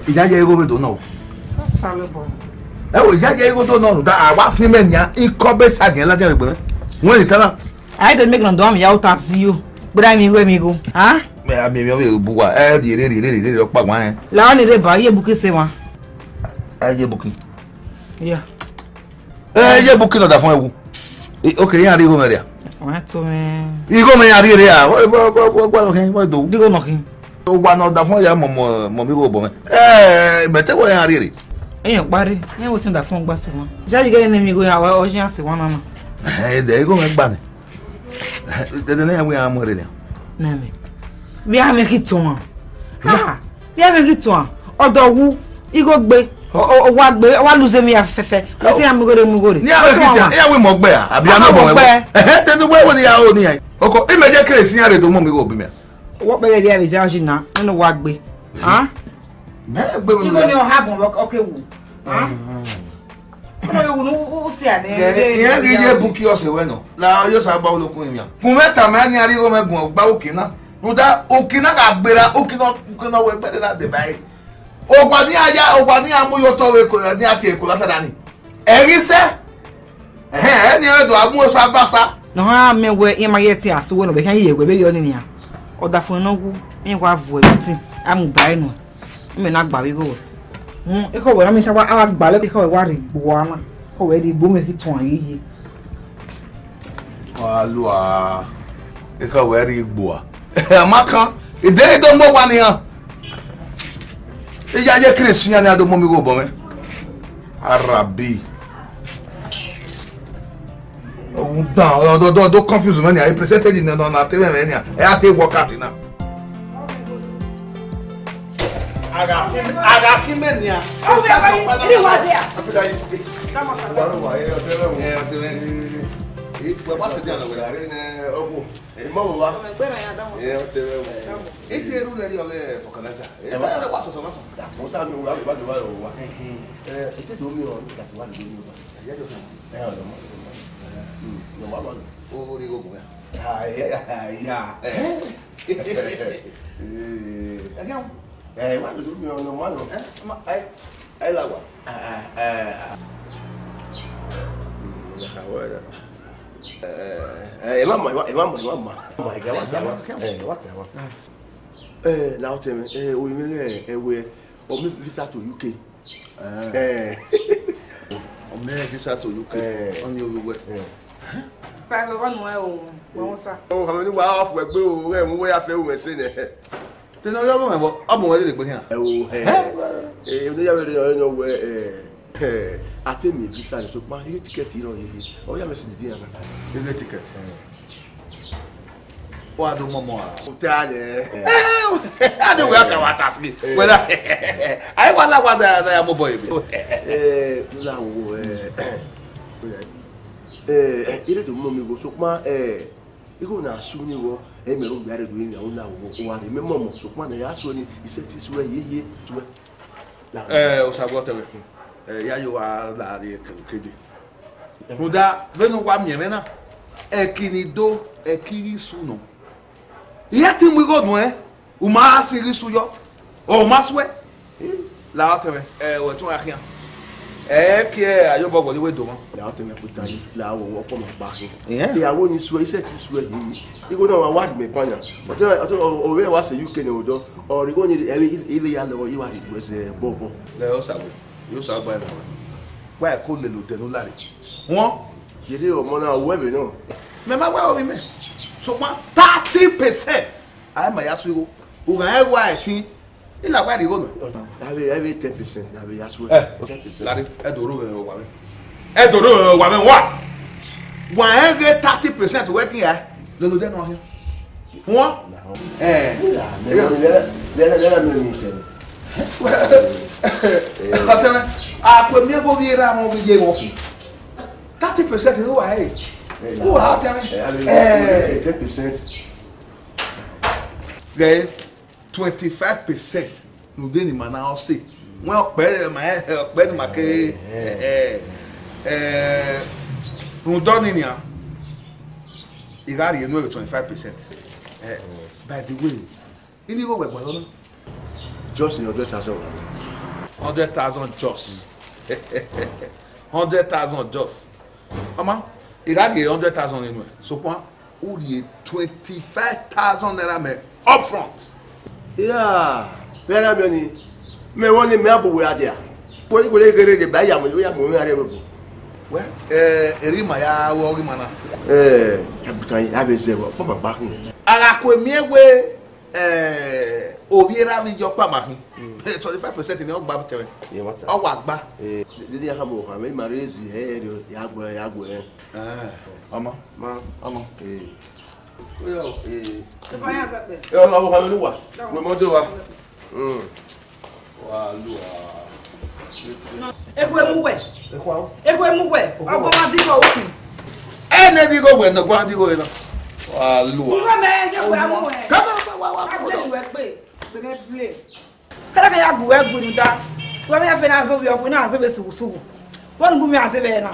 ìjájẹ ego mi tó náà. ẹ wo ìjájẹ ego tó náà nù dá àwa fún mi nìyà ikọ́ bẹ́ẹ̀ ṣàgẹ̀ lájẹ́ ìgbẹ́ wọ́n lè tẹ́lá. I don't make no dom ya uta see you. But I mean we me go. Huh? Me a me buwa. Di lo pa gwan eh. La ni re ba ye buki se wan. Ye buki. Yeah. Ye buki no da fun ewu. Okay, yan ri go me dia. Wa to me. Igo me yan ri re a. Wa lo kin, wa do. Digo no kin. O gba no da fun ya mo mi go bo me. Bete wo yan ri re. Eyan pari. Yan wo tin da fun gba se wan. Ja you get me go ya wa o yan se wan mama. De igo me gba ni. Dede na we am re ni. Na me. Bi a me ki ton. Ha. Bi a me ki ton. Odo wu igo gbe. O wa gbe, wa lose mi afefe. O ti am go re mu go re. Ni a we ki ton. E we mo gbe a. Abi a no mo we. Dede we woni ya o ni yan. Oko e me je kere sin are to mo mi go bi me. Wo pe dia bi ja na. No wa gbe. Ha? Me gbe mi. Igo ni o ha bon okay wu. Ha? Ìyẹn rí ilé bukí ọ̀sẹ̀ wẹ̀ náà la yóò sábà olókun ìyàn. Kun mẹ́ta mẹ́rin ní arígbó mẹ́gun ọgbà òkè náà. Nùdá òkè náà kà gbéra òkè náà wọ ẹgbẹ́ náà dé báyìí. Ògbà ní ajá ògbà ní amúyọ̀tọ̀ ní àti èkó látara ni. Ẹ̀rí sẹ́ ẹni ẹ̀dọ̀ amúyọ̀sọ abáṣá. Nàá mẹ́wẹ́ ìyẹn máa yẹ ti àṣìwọ́ náà bẹ́ẹ̀ kí ẹ̀yẹ̀ bẹ́ẹ̀ yọ nìyà. Ọ̀dà fún iná wú ẹ̀yìn wá vù ẹ̀mí tí amúbáyé nù. Mẹ́rin náà gbà wígò wẹ̀. Eko we na mi tawa awa gbale ke ko wa ri gbo ama ko we di gbo me ki ton ayiye Alua eko we ri gbo a amaka ide do mo wa ni han iya je Christian ni ado mo mi go bo me Arabi o da do confuse me ni I presented in na tell me ni e a te work out na Agafi menia. O se vai, ele vai ser. Vamos lá. Bora vai, eu tenho. Você vem. E vai passar dia na verdade, né? Ogo. Irmão lá. Eu tenho. E ter um ali, olha, focanessa. Vai passar só não. Da moça meu lá, vai. E ter do meu, da tua do meu. Já deu. Não vai. O rigo com ya. Why do you know one? I love one. Now tell me, we may visa to UK. Visa to UK on your way. Pago one well, Monsa. Oh, how many off we go and we have to say that. Then I don't know what I'm going to do here. Oh, you know where I tell me visa so my ticket, you know, oh, you're missing the dinner. The ticket. What do Mama? I don't work out ask me. Well, I want to what I am a boy. It mommy go so my you na suni wo e me ro biare do yin awon na wo wa re me momo so pa na ya so ni ise ti so yeye to o sabo tewe ya yo wa la re kede muda benu wa mi me na ekini do ekiri suno ya ti mu go dun o ma siri su yo o ma swe la tewe wo tun akian ki ayo bo wole we do mo la te me puta ni la wo ko mo ba ki ìyàwó ni so ise ti so yi igo na wa ward me panya o we wa se UK ni odo o ri go ni ile ya lo yi wa ri gbo se bobo le o sawo yo so agba e wa ko le lo de no lare won jere o mo na we be no me ma wa o mi me so pa 30% ai ma ya so igo o ga e wa etin ila gba di go no every 10% na be ya so 10% lare e doro wa me edoro wa me wa ege 30% wetin ya lolo de no here won le me ni se atene a ko mi go vi ra mo vi je wo 30% no wa e o ha atene 10% ge 25% no de ni mana o se won pe ni ma ke Rundoni ni a Igari you know 25%. By the way, you need go where boy? Just in 100,000. 100,000 just. 100,000 just. Mama, Igari 100,000 anyway. So point, who you 25,000 naira me up front. Yeah. Very many. Me want me abo we are there. Poi go le gere de ba ya mo are bo. Well, erima ya wo mana. Abutan ya be se bo papa ba kin. Ara ko mi ewe oviera mi jo pa ma hin. 25% ni o gba tewe. O wa gba. Didi ya mo kan me ma raise ya gbo Mama, mama. Oyo Vaya sabe. Eu não vou fazer luwa. We mo do wa. Wa luwa. Egwe mu we. Ekwa. Egwe mu we. Ogo ma di go oku. Ene di go we no gba di go ina. Wa luwa. Ngwa me je we amu we. Come on, Ka play we pe. Be me play. Kada ka ya gu we gu ni da. Wa me ya fe na so bi oku na so be sugu. Won gu mi ate be na.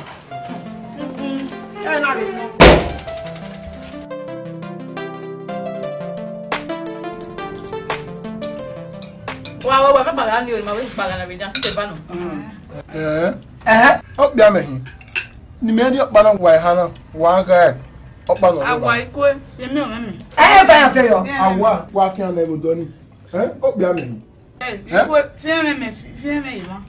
Na be. Wow, me pagar ni o ma we pagar na vida se ba no. O bia mehin. Ni me di okpa na wa ha na wa ga okpa no. Awa iko se me o me. Ba ya fe yo. Awa wa fi an na mo do ni. O bia mehin. Iko fe me ima.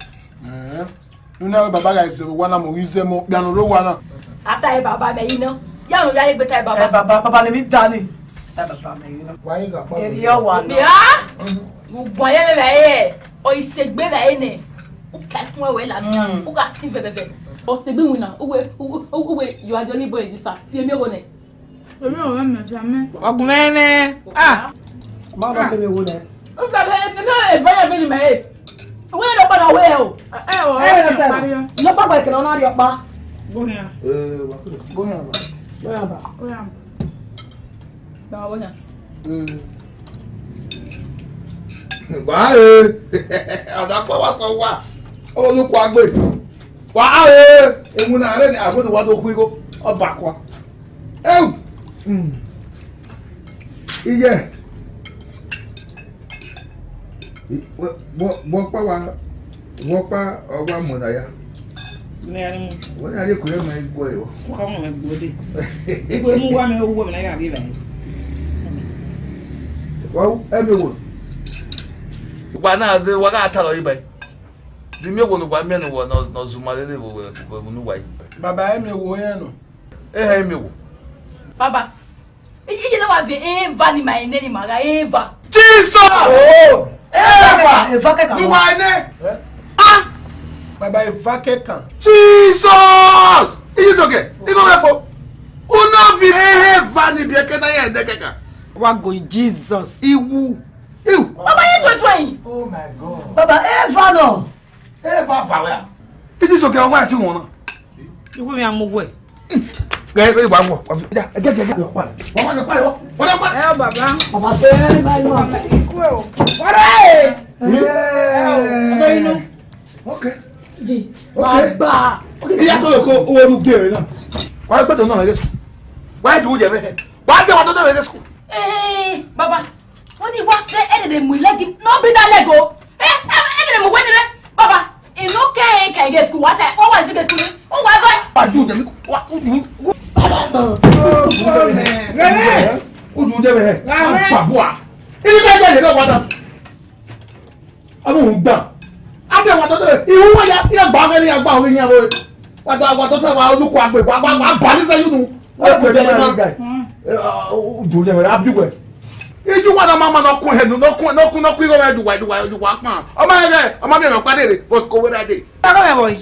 Nuna baba ga se wa na mo rize mo bia no ro wa na. Ata e baba me ina. Ya no ya le gbeta e baba. Baba le mi dani. Baba me ina. Wa yin ga pa. Eri o wa no. Ya. Gbogbo ayé le láyé o ìṣègbè láyé ne o ka fún ewe la mi o ka tin bebebe o ṣègbè wina uwe you are the only boy in this house fi emi o ne emi o me fi ame Ogun meme. Ma ba fe me wo ne. o gba emi e baya be ni me e we no pa na we o Lo pa gba ke na ri opa. Wa ko. Bo yan ba. ba wo ya Wa ada pa wa so wa. Oluko agbe. Wa emu na re ni agbo ni wa do ku iko. Oba kwa. Iye. Wo pa owa mo na ya. Me ari mu. Wọ́n yà lè kó yẹn mọ ẹgbọ́ ẹ̀ wọ́. Ko ka mo me gbode. Egwe mu wa me owo me na ya bi ba. Wọ́n ẹ̀mí wò. Ìgbà náà dé wọ́n ká tààrọ̀ yìí báyìí. Di mi wò ní wà mẹ́nu wọ̀ nà zùmọ̀ lé wò ní wà yìí. Baba e me wo yan no. Ẹ̀ ẹ̀mí wò. baba iye na wa be va ni my name ma ga va Jesus! Eva ke ka. Ní wà ní. Baba e va ke kan. Jesus! Iye sọ̀kẹ̀, ikọ̀ bẹ̀ fọ́. Una fi va ní bí ẹ̀kẹ́ náà yẹ̀ ẹ̀dẹ́ kẹ̀kẹ́. Wa go Jesus. Iwu. baba ye 20. Oh my God. Baba Eva no. Va fà wẹ̀. Iye sọ̀kẹ̀ ọwọ́ àti wọn náà. Iwo mi amu we. Gẹ́gẹ́ ìwà wọ̀ ẹ̀gẹ́ wọ́n wà ní pàdé wọ́n wà. Baba. Baba fe ma no. Iku o. Ore! Baba inú. Okay. Ji baba Ìyá tó lè kó owó inú gbé rẹ̀ náà. Wà á gbẹ́dọ̀ náà lẹ́gẹ́ sùn. Wà á jù ú jẹ mẹ́hẹ̀. Wà á tẹ̀wọ̀ tó tẹ̀wọ̀ lẹ́gẹ́ sùn. baba wọ́n ní wá ṣe edede mu legi no be that lego edede mu we ni re baba inu ke ge school wa ta o wa ji school o wa so Wà á jù ú jẹ mí. Wà á jù ú. Ó jù ú jẹ mẹ́hẹ̀. Pàbùà. Ilé bẹ́ẹ̀ bẹ́ẹ̀ lè wà dà. Ọmọ òun gbà. Á tẹ̀wọ̀ tó tẹ̀wọ̀. Ìwú wọ̀ ya gbà ọ́kẹ́ ní agbá òun yẹn wọ̀. Wà á tó tẹ̀wọ̀ olùkọ́ àgbẹ̀ wà á bà ní sẹ́yìn nù. Ó jù ú jẹ mẹ́hẹ̀. Á bí wẹ̀. Iju wa na mama no kun hedu no kun iro edu wa pan. Ọmọ mi me pade re for ko we ade. Baba me boy.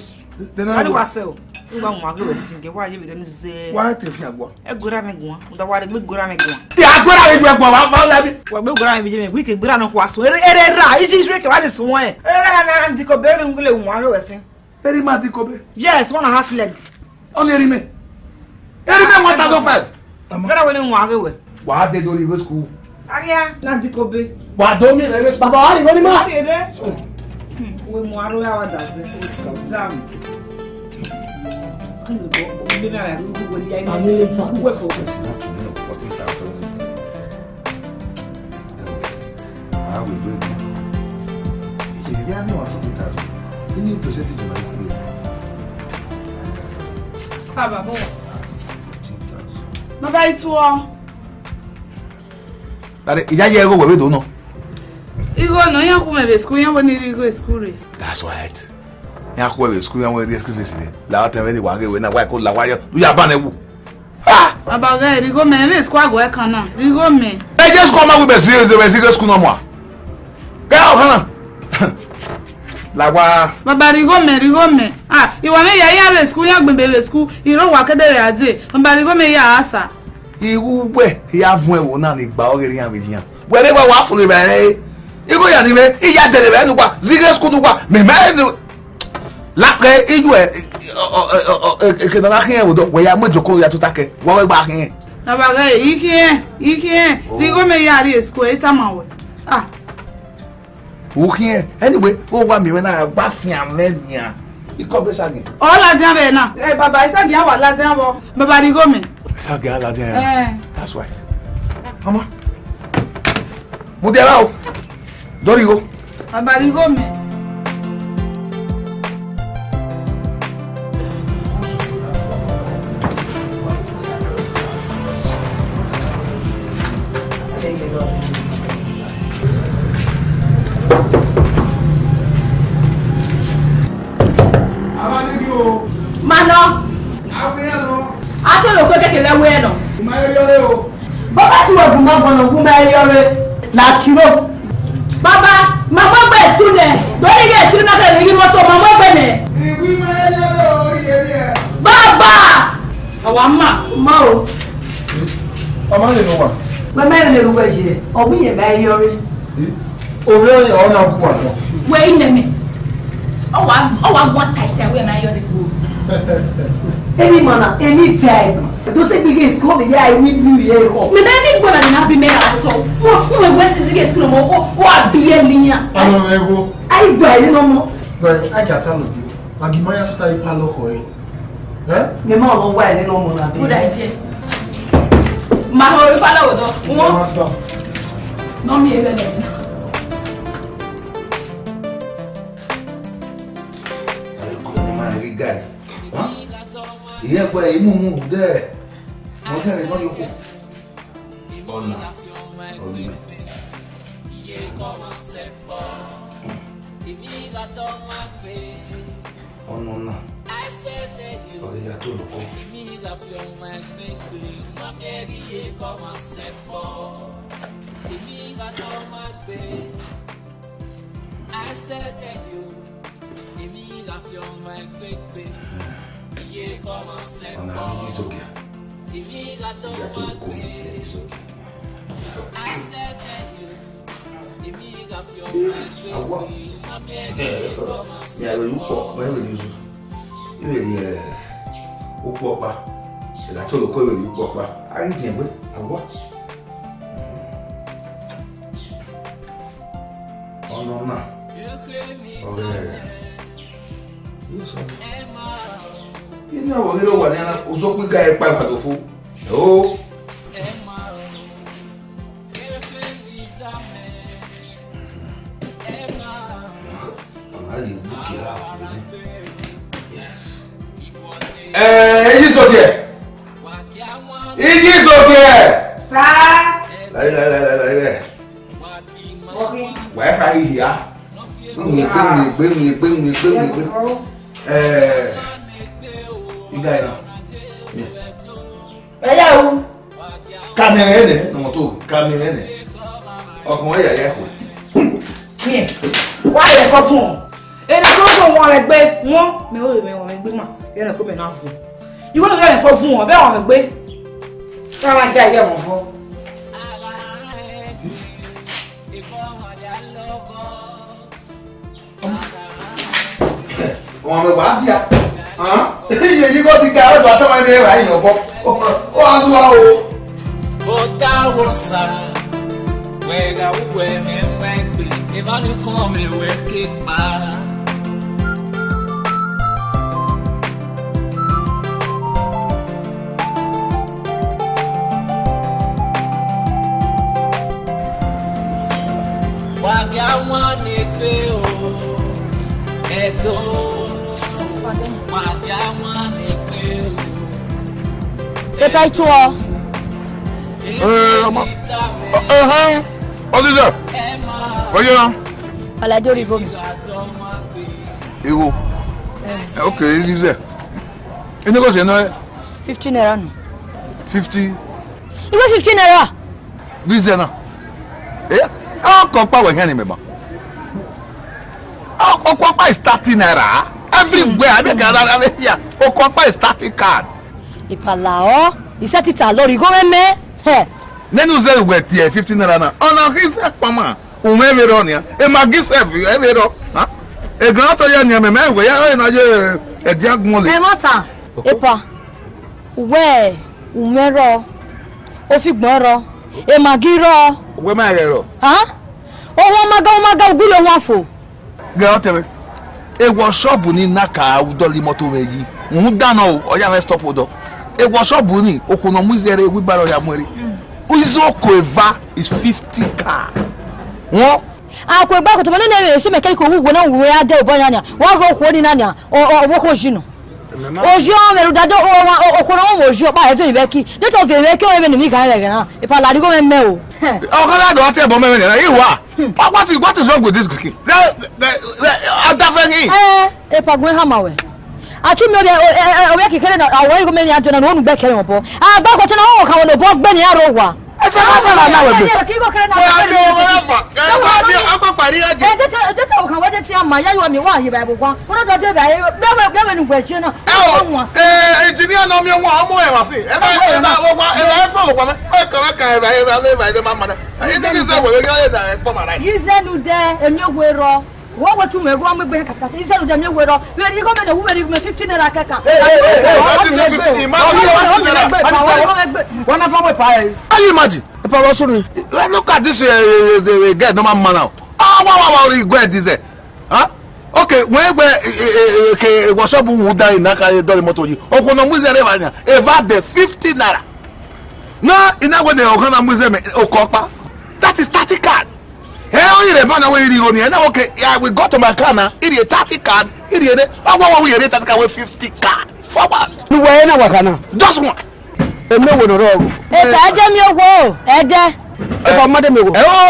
Ani wa se o. Ngba mu age we singe wa ye bi dem ze. Wa te fi agbo. E gora me gun. Nda wa de gora me gun. Ti agbara re egbo wa la bi. Wa gbe gora me bi je me wi ke gora no kwa so. Ere ra iji jure ke wa de so won e. Ere na anti ko bere ngule mu age we sin. Eri ma ti ko be. Yes, 1.5 leg. On eri me. Eri me 1005. Gora we ni mu age we. Wa de do ri school. Aya na anti ko be. Wa do mi re Baba wa ri ni ma. We mu aro ya wa da se. Exam. Kan go be me ala go go di ai. Ani fa. We focus. ìlú ẹ̀gbọ́n. Ìjìnlẹ̀ bí a ní 140,000. Kí ni percentage máa ń kúrò? Bàbá bọ̀. 14,000. Bàbá ìtú ọ. Láti ìyá yẹ ẹ̀rọ wẹ̀wé tó náà. Igo no yan ku mebe school yan woni igo school re. That's right. Yan ku wẹ̀wé school yan wọ́n school face ni. La tẹ̀ mẹ́ni wà gẹ̀wé náà wáyé kó la wáyé. Lu ya bá na ewu. Baba ga rigo me me school ago e kan na. Rigo me. Ẹ just come out with be serious school no mo. Ga o kana. La wa. Baba rigo me. Ah, iwa me ya be school yan gbe be school. Iro wa kedere ade. Baba rigo me ya asa. Iru we ya fún ẹ wo náà ni gba ore yan meji yan. We de wa fún be. Igo ya ni me iya tele be nu kwa. Serious school nu kwa. Me lápẹ́ ijú ẹ̀ èkéde náà kí ẹ̀ wò dọ̀ wẹ̀yà mọ́jọ́kọ́ ya tó takẹ́ wọ́n wẹ́ gbà kí ẹ̀. Bàbá iki ẹ̀ rigo me ya rí school ẹ̀ tá máa wẹ̀. Ah. Wò kí ẹ̀ anyway ó wà mí wẹ́ náà gbà fi àmẹ́ nìyà ikọ́ bẹ́ sàgẹ̀. Ọ̀ ládé abẹ́ náà. Ẹ bàbá ìsàgì àwà ládé àbọ̀. Bàbá rigo me. Sàgẹ̀ aládé ẹ̀. That's right. Mama mo dé ara o dọ́rí o. Bàbá rigo me. Mano. Ati lo ko keke le we no. Ma yore o. Baba ti wo gun ma gun ma yore. La kiro. Baba, mama gbe school ne. Dori ge school na ke ri moto mama gbe ne. Iwi ma yore o yere. Baba. Awa ma o. Ọmọ le no wa. Ma me le ru ba je. Ogun ye ba yore. O re o na ku wa no. We ine me. Owa gwa tight we na yore ku. Any man, any time. Don't say big school, yeah, I need you here. Me na big boy na be me at all. Who went to the school mo o be a linya. Ano ego. I buy no more. But I can tell you. Magimaya to tell you palo ko eh. Me ma no why no more na be. Good idea. Ma ho ri pala odo. Won. No me ebe le. Guy. Huh? Yeah, but you move there. Okay, what you cook? Oh no. Oh no. Oh no no. Oh yeah, to look. I said that you. La fiamma è bebè, e come sempre. E la toma qui. I said that you, e la fiamma è bebè, ma mi come sempre. Mi po', ma io uso. Io vedi un po' qua. E la solo quello di un po' qua. Hai tempo? Agua. Oh no no. Okay. You know what you want to so quick guy pipe to fool. Oh. It is okay. It is okay. Sir. Like. Okay. Why are you here? You guys know. Eya o. Camera ene, no to camera ene. Ọkùnrin ya ya ko. Ni. Wá lè kọ fún ọ. Ene ko fún wọn rẹ gbé wọn me o me wọn gbé ma. Ye na ko me na fún. Ìwọ ló lè kọ fún wọn be wọn gbé. Ká wá ja ye wọn fún. Wọ́n me wá dia. Yìí kò ti ga ọ̀dọ̀ àtọ́wọ́ ẹni ẹ̀rọ ayé ọ̀bọ. Ó wá tún wá o. Otawosa, wega uwe me wegbe, evani come weke pa. Padiamane pe o. Edo. Padiamane pe o. Epa itu o. Ọdịza. Onye na? Aladori bomi. Iwo. Okay, Elize. Ene ko se na 15 naira no. 50. Iwe 15 naira. Elize na. Ko pa we hen me ba. Ko pa is 30 naira. Everywhere I be gather here. Ko pa is 30 card. Ipalao, ise tita lori go me. He. Nenu ze we tie 15 naira na. Ona his pama. O me me ro nia. E ma gisef e me ro. Ha? E gran to ya nia me we ya na je e diagun le. E mota. Epa. We, umero. O fi gbon ro. E magiro. We ma re ro. Ha? O maga ogulo won fo. Gan tebe. E wo shop ni naka udoli moto weji. Mu dana o ya me stop odo. E wo shop ni okuno mu zere wi baro ya mwere. Uzo koeva is 50 car. Won Akwe ba ko to na na se me kai ko wu na wu ya de obonya nya. Wa go ko ni na nya. O wo ko jinu. Ojo meru dado o ko na mo ojo ba e fe ibeki. De to fe ibeki o e ni mi kan le gan. E pa la ri go me o. o kana do ati ebo me na iwa. What is wrong with this cooking? Adafeni. E pa gwen hama we. Atu mi o be kekere na awo go me ni ajo na no nu be kere mo bo. Agba ko to na o ka wo no bo gbe ni aro wa. Ese ma sa na we be. Ki go kere na. Agba pari aje. De to kan we de ti ama ya yo mi wa yi ba bo kwa. Ko do de ba be nu gbe chi na. Engineer no mi won omo e wa si. E ba fa mo kwa me. E kan e ba de mama na. E ti se we ga da e po mara. Izenu de emi ogwero. Wo wetu me go amgbe katakata. Izenu de emi ogwero. We ri go me de wu me 15 naira keka. Can you imagine? Look at this guy, no man now. Wow, regret this. Huh? Okay, when we workshop who die in Naka Dolly Moto, Okono Muzere Vanya, Eva de 50 naira. No, in that way, the Okana Museum, Okopa. That is 30 card. Hey, only the man away you go. Okay, yeah, we got to my car now. It is 30 card. It is we rate that car with 50 card. For what? You were in our Ghana. Just one. And no one wrong. Oh,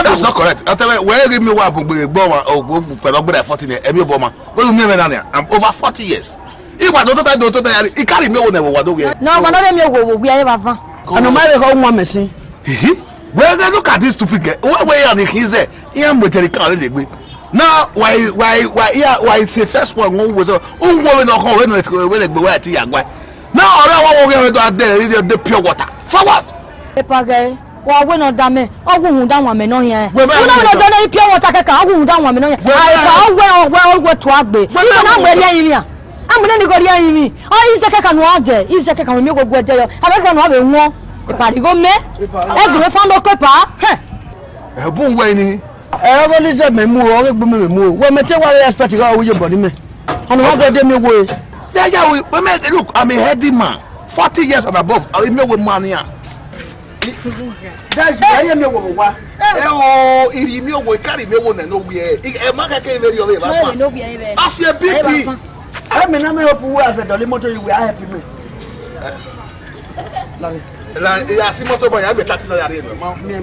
that's not correct. I tell you, where give me what Boma or Boba 40 Emmy Boma. I'm over 40 years. If I don't, he carry me on never what do we? No, but not we are ever. And no matter how one missing. Well, then look at this stupid guy. What way are he's there? He am with the car. Now, why say first one was a woman or how when they go at Yagua. Now, all we are there, the pure water. For what? Epage, wa we no dame, ogun dan wa me no here. We no don pure water kaka, ogun dan wa me no here. Ai ba we to agbe. You na we ria yin a. Amune ni go ria yin. Oh, is the kaka no ade. Is the kaka me go go ade yo. Abeka no abe won. Eparigo me. Egbe fa no kopa. Ebun we ni. Go ni se me mu o gbe me mu. We me te wa respect go we body me. Onu wa go de me wo. Yeah, we make look, I'm a heady man. 40 years and above. I me with money. That's why me wo wa. Oh, if you me carry me one no we. E ma ka ke very over. As your BP. I me na me hope we as a dolly motor you will help me. La ya si motor boy, I be 30 naira re no. Me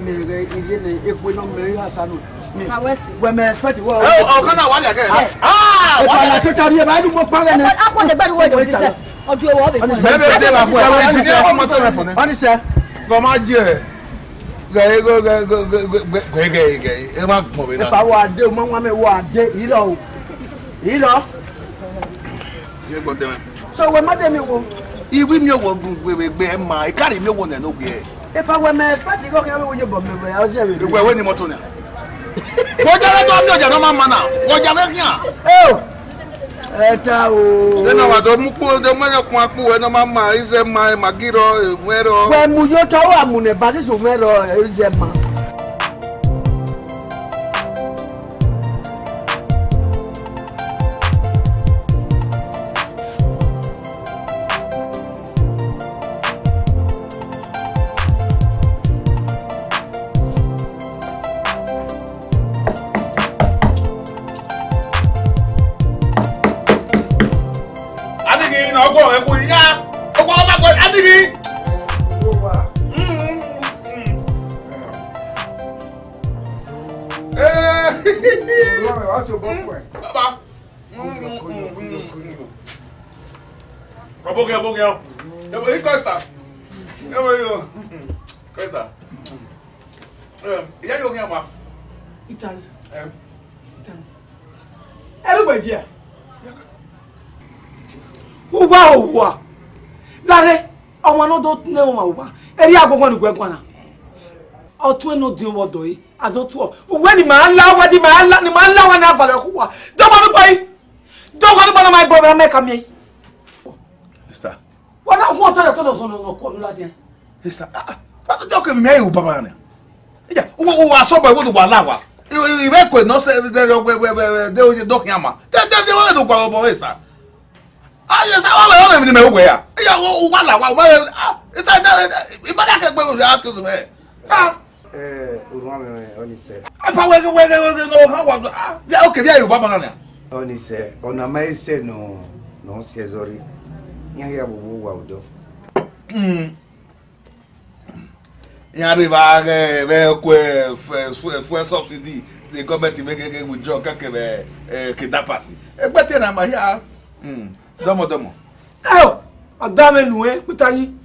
ekwe no me hasanu. Awesi. We me expect wo. Oh, kana wa le ke. Wa la to tari e ba du mo pa le. Akọ de gbadu we de se. Odu owo be. Bebe de la fo. Engineer motor me fo. Oni se. Go ma je. Go. E ma gbon be na. E pa wo ade o mo wa me wo ade ilo. Ilo. Je gbon teme. So we ma de me wo. Iwi mi owo gbe ma e carry me one no we. E pa we me expect go kan we wo je bo me we. O se we. Igwe we ni motor na. Go jare do mi o je no ma na. Go jare kian. Oh. Eta o. Dena wa do mu ku do me kun apu we no ma ize ma magiro mwero. We mu yo to wa mu ne basi so mwero ize ma. ẹ kò yá ọkọ ọba kọ àti mi. Baba. Abogel. E costa. Eu. Costa. E aí alguém ama? Itali. Era badia. Uwa. Lare, ọmọ no do ne o ma uwa. Eri agogo ni gwegwana. Ọtún eno din wodo yi. Adotu. Uwe ni ma la wa di ma la wa na fale ku wa. Do ma no boy. Do ma no bana my brother make am yi. Sister. Wana ho to to so no ko no la dia. Sister. What do you come me you papa na? Ja, wo aso boy wo do wa la wa. Iwe ko no se de o do kiama. De wa do kwa bo sister. Ah, yes, I want to know where. Yeah, what la wa. It's ibada ke gbe o ya to me. Ah. Oni se. Apa we no how wa. Yeah, okay, there you baba na. Oni se, ona mai se no se zori. Ya bubu wa udo. Ya riva ve subsidy the government make withdraw kake be kidnappers. Egbe na ma here. Domo. Adame nuwe pitayin.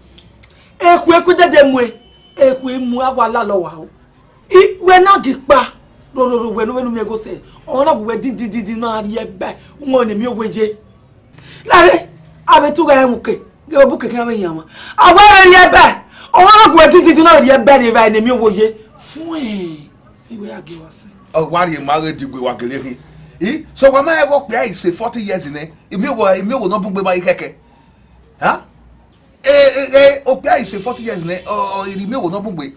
Eku dede mu eku mu awala lo wa o. I we na gipa. Ro we no me go say. Ona bu we di na ari ebe. Won ni mi oweje. Lare abetu ga emuke. Ge bu keke ame yama. Aware ri ebe. Ona bu we di na ari ebe ni ba ni mi oweje. Fun e. Iwe age wa se. O wa ri ma re digwe wa gele hin. So when I work there, it's 40 years in it. If you will not book by keke. Huh? Okay, it's 40 years in it. Or if you will not book by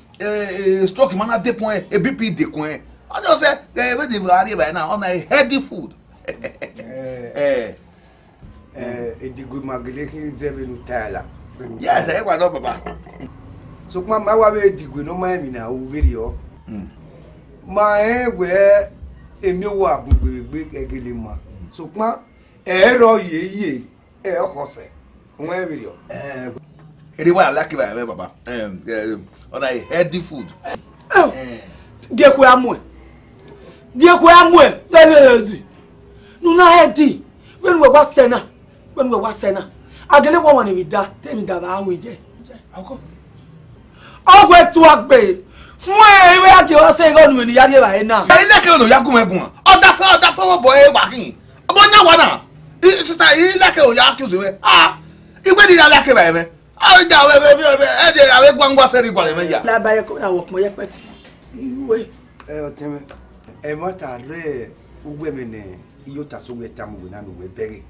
stroke man at the point, a BP de coin. I just say, where they are right now on a healthy food. The good magalekin seven tala. Yes, I want up. So, Mamma, I will dig with no man now, video. My where. Emi wa gbegbe egele ma so pon ero yeye hose won video ere wa like by baba on a healthy food die ko amu tele nu na healthy when we wa sena agele won won ni da temi da ba we je ogwe tu agbe fún ewe ake wa se go nu ni yari ba na ile ke no yagun egun oda fo boy wa kin obo nya wa na sister ile ke o ya ki o se we igbe di la ke ba me ja we de awe gwangwa se ri gwa le me ya la ba ye ko na wo mo ye peti iwe oteme mata re ugwe me ne iyo ta so we tamu we na no we bere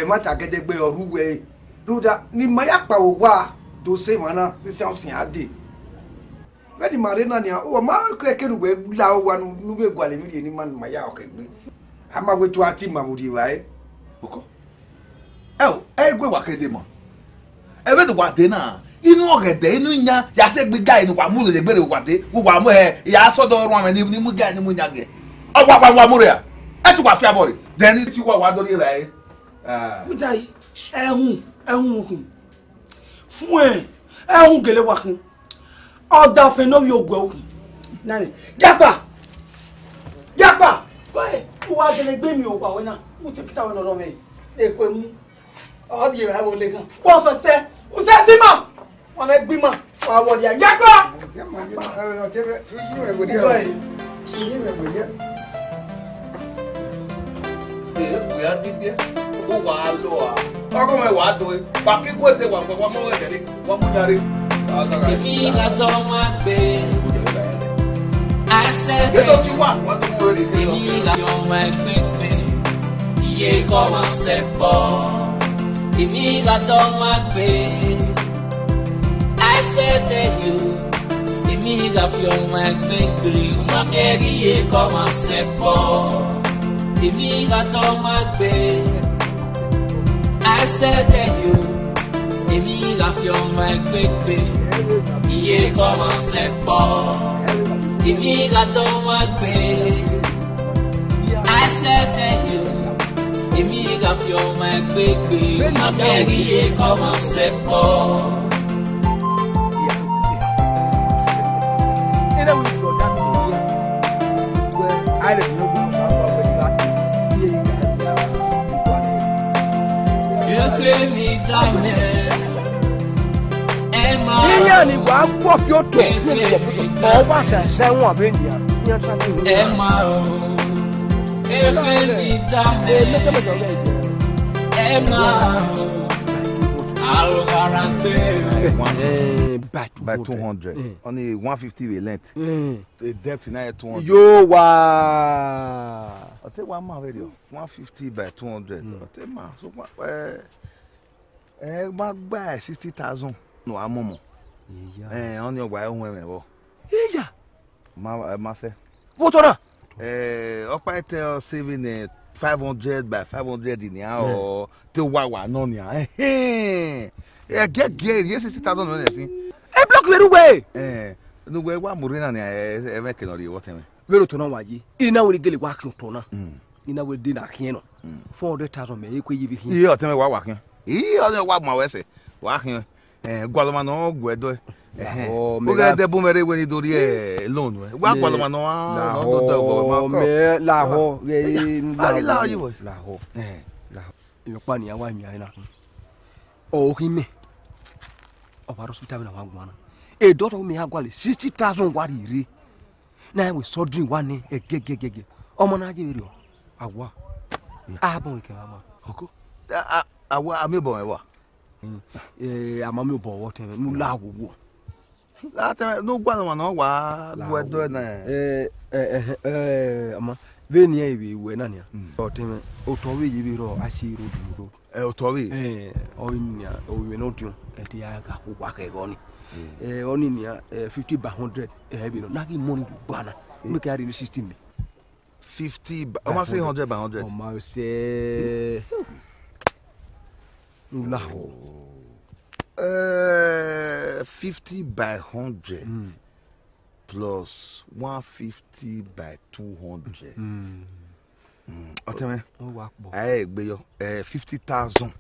mata gedegbe oruwe ruda ni maya pa o wa do se mana se se on sin ade Very marina ni o ma kekeru we la o wa nu be gwale mi ni man ma ya o kegbe ama we to ati ma budi wa oko gwe wa kede mo be do wa de na inu ogede inu nya ya se gbe ga inu wa mu le gbere wa de wo wa mu ya so do ru ame ni mu ga ni mu nya ge o wa mu re ya tu wa fi abore then ti wa do re ba Utai ehun fún ehun gele wa kan Oda fe no yo gwe okin. Nani. Japa. Boy, o wa gele gbe mi o wa we na. Mo ti kita we no ro me. E pe mu. O di e ha wo le kan. Ko so se. O se si ma. Wa me gbi ma. Wa wo dia. Japa. Ya dibia. O wa lo a. Ko me wa do. Pa ki ko te wa mo re de. Wa mo yare. Èmi la tó máa gbé. I said èmi la tó máa gbé. Iye kọ́ máa ṣe pọ̀. Èmi la tó máa gbé. I said èmi la fi máa gbé. Uma mẹ́rin iye kọ́ máa ṣe pọ̀. Èmi la tó máa gbé. I said èmi la fi gbé. Iye kọ́mọ ṣe pọ̀, èmi la tó máa gbé. I said that you, èmi la fi ọmọ ẹgbẹ́ gbé abẹ́rí yé kọ́mọ sẹ́kọ̀. Yẹ́fẹ́ mi dá mẹ́ ẹ máa. Yíyá ni wàá gbọ́ kí ó tó ọwọ́ àṣàṣẹ́ wọn àbẹ́ ènìyàn. Ẹ máa o, yẹ́fẹ́ mi dá mẹ́ ẹ máa o, àròkàrà gbé. By 200. Only 150 we lent. The depth now 200. Yo wa. I'll take one man radio. 150 by 200. I'll take man. So buy 60,000. No, I'm momo. On your way home. Yeah. Ma say. What on? Up I tell saving 500 by 500 in here or till wawa no nia. Yeah, get yes 60,000 no see. Block very way. No way wa murina ni e make no ri what me. Vero to na waji. Ina we gele wa kan to na. Ina we dey na kin no. 400,000 me e ko yi bi hin. Iyo teme wa kin. Iyo wa ma we se. Wa kin. Gwaloma no gwedo. O ga de bumere we ni dori e loan we. Wa gwaloma no no do go ma. Me la ho la yi wo. La ho. La ho. Yo pa ni awa mi ina. O ki me. Over hospital na wagwana e daughter me agwale 60,000 wari ire na we so drink one egegegege omo na je rio agwa abon ke mama oko awa amebo ewa amami bo wo teme mu la wo la teme no gwa no wa gwedo na ama veni e we na nia o teme o to we yi ro asiro duro o to we o nya o we no tun eti ya ka ku kwa ke goni oni nia 50 by 100 bi no na ki money du bana me ka ri system 50 o ma say 100 by 100 o ma say la ho 50 by 100 plus 150 by 200 oteme ai gbe yo 50,000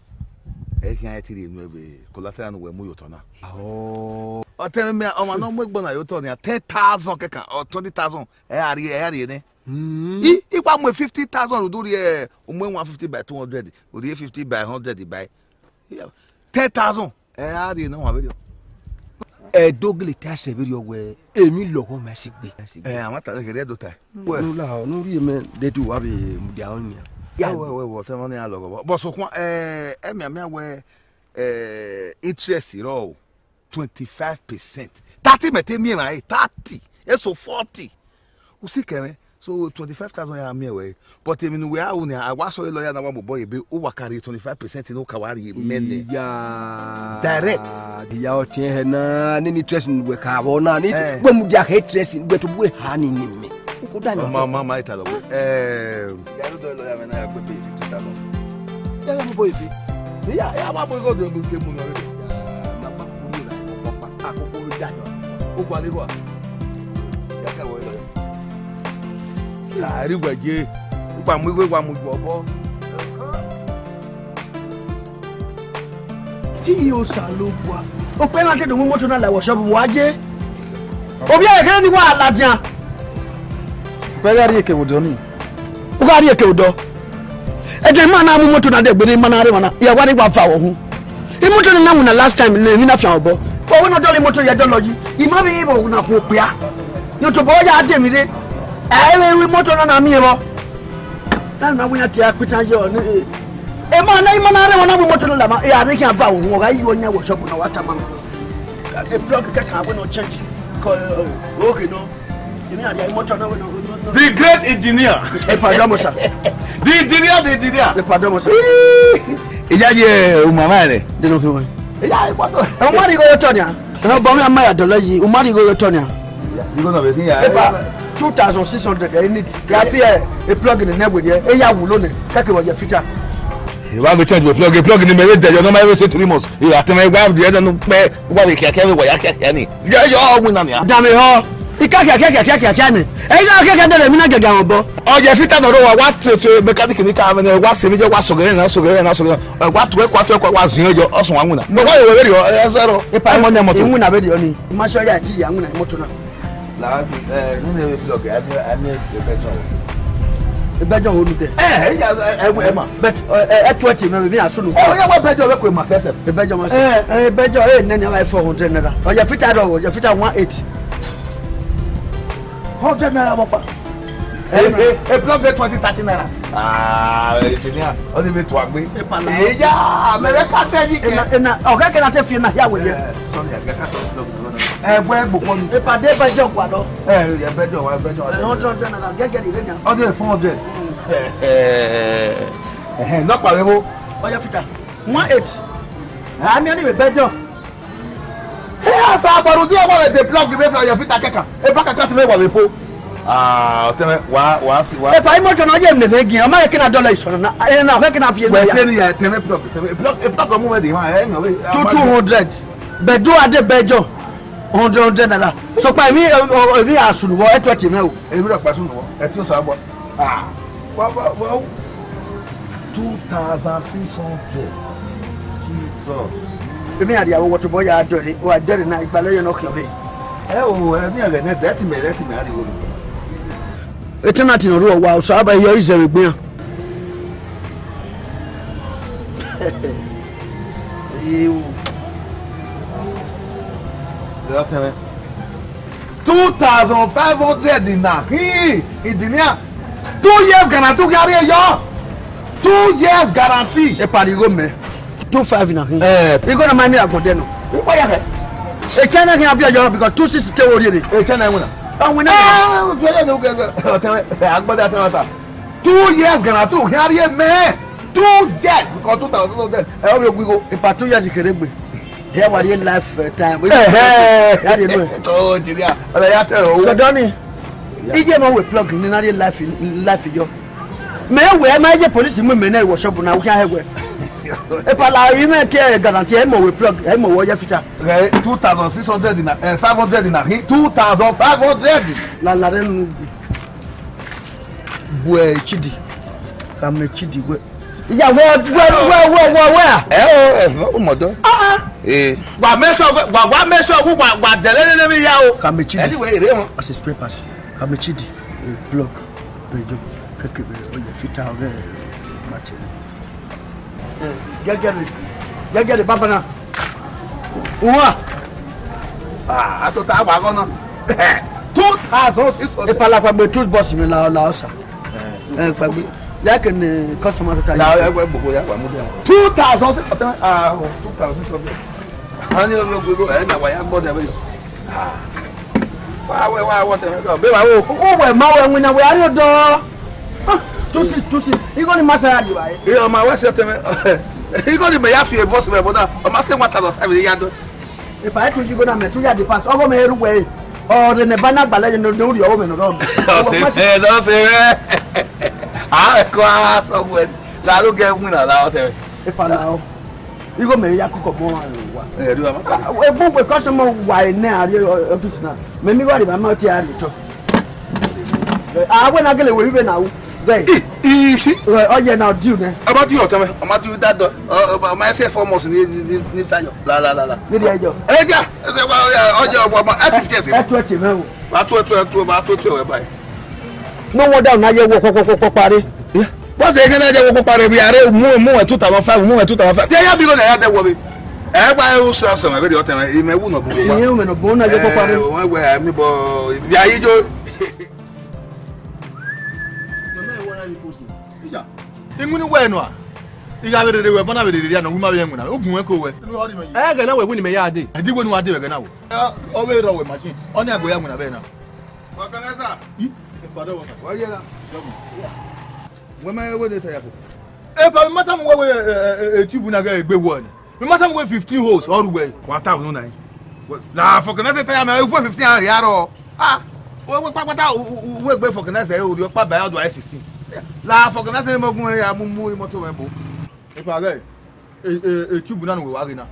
e kan ti re nu ebe collateral no we mu yo to na oteme me o ma no mo gbo na yo to ni 10,000 kekan or 20,000 e ari ni ipa mo 50,000 do ri o mo 150 by 200 o ri 50 by 100 by 10,000 e ari no wa be dogle ta se be yo we emi logo ma si gbe àwọn ta ke re do ta no la no ri me de ti wa be mu dia on ni ya we te mo ni a logo bo so kwa me we interest ro 25% 30 mete mi ra 30 so 40 o si kere so 25,000 ya mi we but emi nu we a uni a wa so lawyer na wa mo boy be o wa carry 25% no kawari mene ya direct ya o tie he na ni interest nu we ka wo na ni gbe mu dia he interest gbe to bu ha ni ni mi ko da ni mama ita lo ya do lawyer me na ya gbe 50,000 ya mo boy bi ya wa boy go do ke mu no re ma pa kuri la ko pa akoko da no o gba le wa ya ka wo lawyer láàrin gbẹ̀jẹ̀ nípa mú ìwé wa mú ju ọ̀bọ. Yíyí o sà ló wà. O pẹ́ láti dùn mú mọ́tò náà làwọ̀ ṣọ́ọ̀bù wá jẹ́. Òbí ẹ̀kẹ́ ni wà á ládìá. Bẹ́ẹ̀ yára èké òdò ni. O ká rí èké òdò. Ẹ̀jẹ̀ máa náà mú mọ́tò náà dẹ̀ gbé ní mọ́nà àríwọ̀n náà. Ìyàwó àdìgbà fà wọ̀ hún. Ìmọ́tò náà mú na last time ní èmi náà fi hàn bọ́. Owó náà dọ́lé mọ́tò yẹ dọ́lọ́ yìí. Ìmọ̀ mi yìí bọ̀ náà kò pè á. Yòtò bọ́ yà á dè mí dé. Ewe moto na mi ro na wunya ti apita yo ni e ma na ima na re wona mu moto la ma e are kan fa wo ga yi onya wo shop na wata ma e block ka ka no change ko okay no imi are moto na we no the great engineer e pardon mo sir the engineer e pardon mo sir ijaje o mama re de no fi won e ya e pardon o ma ri go yo to ni a e bo mi ama ya dolo yi o ma ri go yo to ni a you go na be tin ya 2,600 I need. Gafi a plug in the net with you. Eya wulone. Kake wa je fita. You want me change plug in me dey you no my say 3 months. You ateme gba the other no pe wa be keke we wa ya keke ni. Je yo win na ni. Dame ho. Ika ni. Ika dele mi na gaga won bo. Oje fita do wa mechanic ni ka me wa se mi je wa sogere na wa to wa zin ojo osun wa nguna. Mo wa we ri o e zero. E pa mo nya moto. Nguna be ri oni. Ma so ya ti ya nguna moto na. La bi ni ne blog ani Bejo wo nu de. Ma. But etwati me be aso nu. Oh, ya wa bejo we ko ma sese. Bejo ma. Bejo ne ne like 400 naira. O ya fita do, ya fita 18. 100 naira mo pa. Plug 20-30 naira. Engineer, only me to agbe. Yeah, me ka te yi ke. Na o ka ke na te fi na ya we ye. Sorry, I got to plug. Boy gbogbo ni. E pa de bejo kwa do. Ya bejo. 100 naira get the nya. Only 400. No pa mo. O ya fita 18. Mi oni me bejo. Asa agbaru di omo le plug be fe ya fita keka. E ba kaka te me wa le fo. Teme wa si wa. E pa imo jona ye me gin, o ma ye kina dollar iso na. E na fe kina fi e. We say ni ya teme plug mo me di ma e no we. 200. Bedo ade bejo. 100 naira. So pa mi asunu wo etwati me o. E mi ro pa sunu wo. E ti o so abo. Wow. 2,600. Jesus. Emi ade awo woto boy adore, o adore na igbale ye no klobe. Ni age ne that me ade wo. Eternity no ro wa so aba yo izere gbe. You 2,500 dinar. Engineer. 2 years guarantee carry yo. 2 years guarantee. E parigo me. 25 na. You gonna mind me agonde no. Why ya? E China can have your because 26 te wori ni. E China wona. We never. 2 years guarantee carry me. 2 years because 2,000. We go. E pa 2 years keregbe. Here was your lifetime. Oh, Julia. Skodoni. Ije mo we plug ni na life yo. Me we ma je police mu me na wo shop na wo kan hewe. E pa la yi me ke guarantee e mo we plug e mo wo ya fita. 2,600 dinar 500 dinar 2,500 la ren bue chidi. Kam chidi we. Yeah, where? O modo. Wa make sure wa dele mi ya o. Kamechidi. Anyway, ere won. As papers. Kamechidi. Block. Bejo. Kekebe. Oye fita oge. Mate. Gẹ́gẹ́ baba na. Uwa. Ato ta wa go na. 2,600. E pala pa be touch boss mi la osa. Pa be. Like in customer to ya we gbogbo ya wa mu de 2,600 2,600 ani o go e na wa ya gbo de be wa te be wa o we ma we na we ari do 26 you go ni masaya di wa e o ma we se te me you go ni me ya fi e boss me boda o ma se 1,500 ya do e pa to you go na me to ya di pass o go me eru we o de ne bana gbale no ri o me no do o se ko so we la lo ge mu na la o te e fa na o igo me ya kuko mo wa e ru ama e bu we customer wa ne ari office na me mi wa ri ba ma ti ari to we na gele we be na wo be o ye na due ne about you tell me o ma do that o ma say for months ni sayo la ni de ejo eja se wa ojo o ma certificate e to ti me wo ba to we bye no wonder na ye wo kokoko pare bo se ke na je wo pare bi are mu 2,500 ya bi go na ya de wo bi e gba e so so me be de o tell me me wu no bu wa ye me no bu na je ko pare we mi bo bi ayi jo inguni wenu a iga berere we bona berere ya no huma be nguna ogun ko we ga na we wu ni me ya ade adi wenu ade we ga na wo o we ro we machine oni ago ya nguna be na wa kana sa wa ye na we ma we de ta ya fo e pa mata mo we tubu na ga egbe wo ni me mata mo we 15 holes oru we 1,009 la fo kana se ta ya me we 15 ya ro we papata we gbe fo kana se o ri o pa ba ya do 16 la fo kana se mo gun ya mu moto we bo e pa ga tubu na no we wa ri na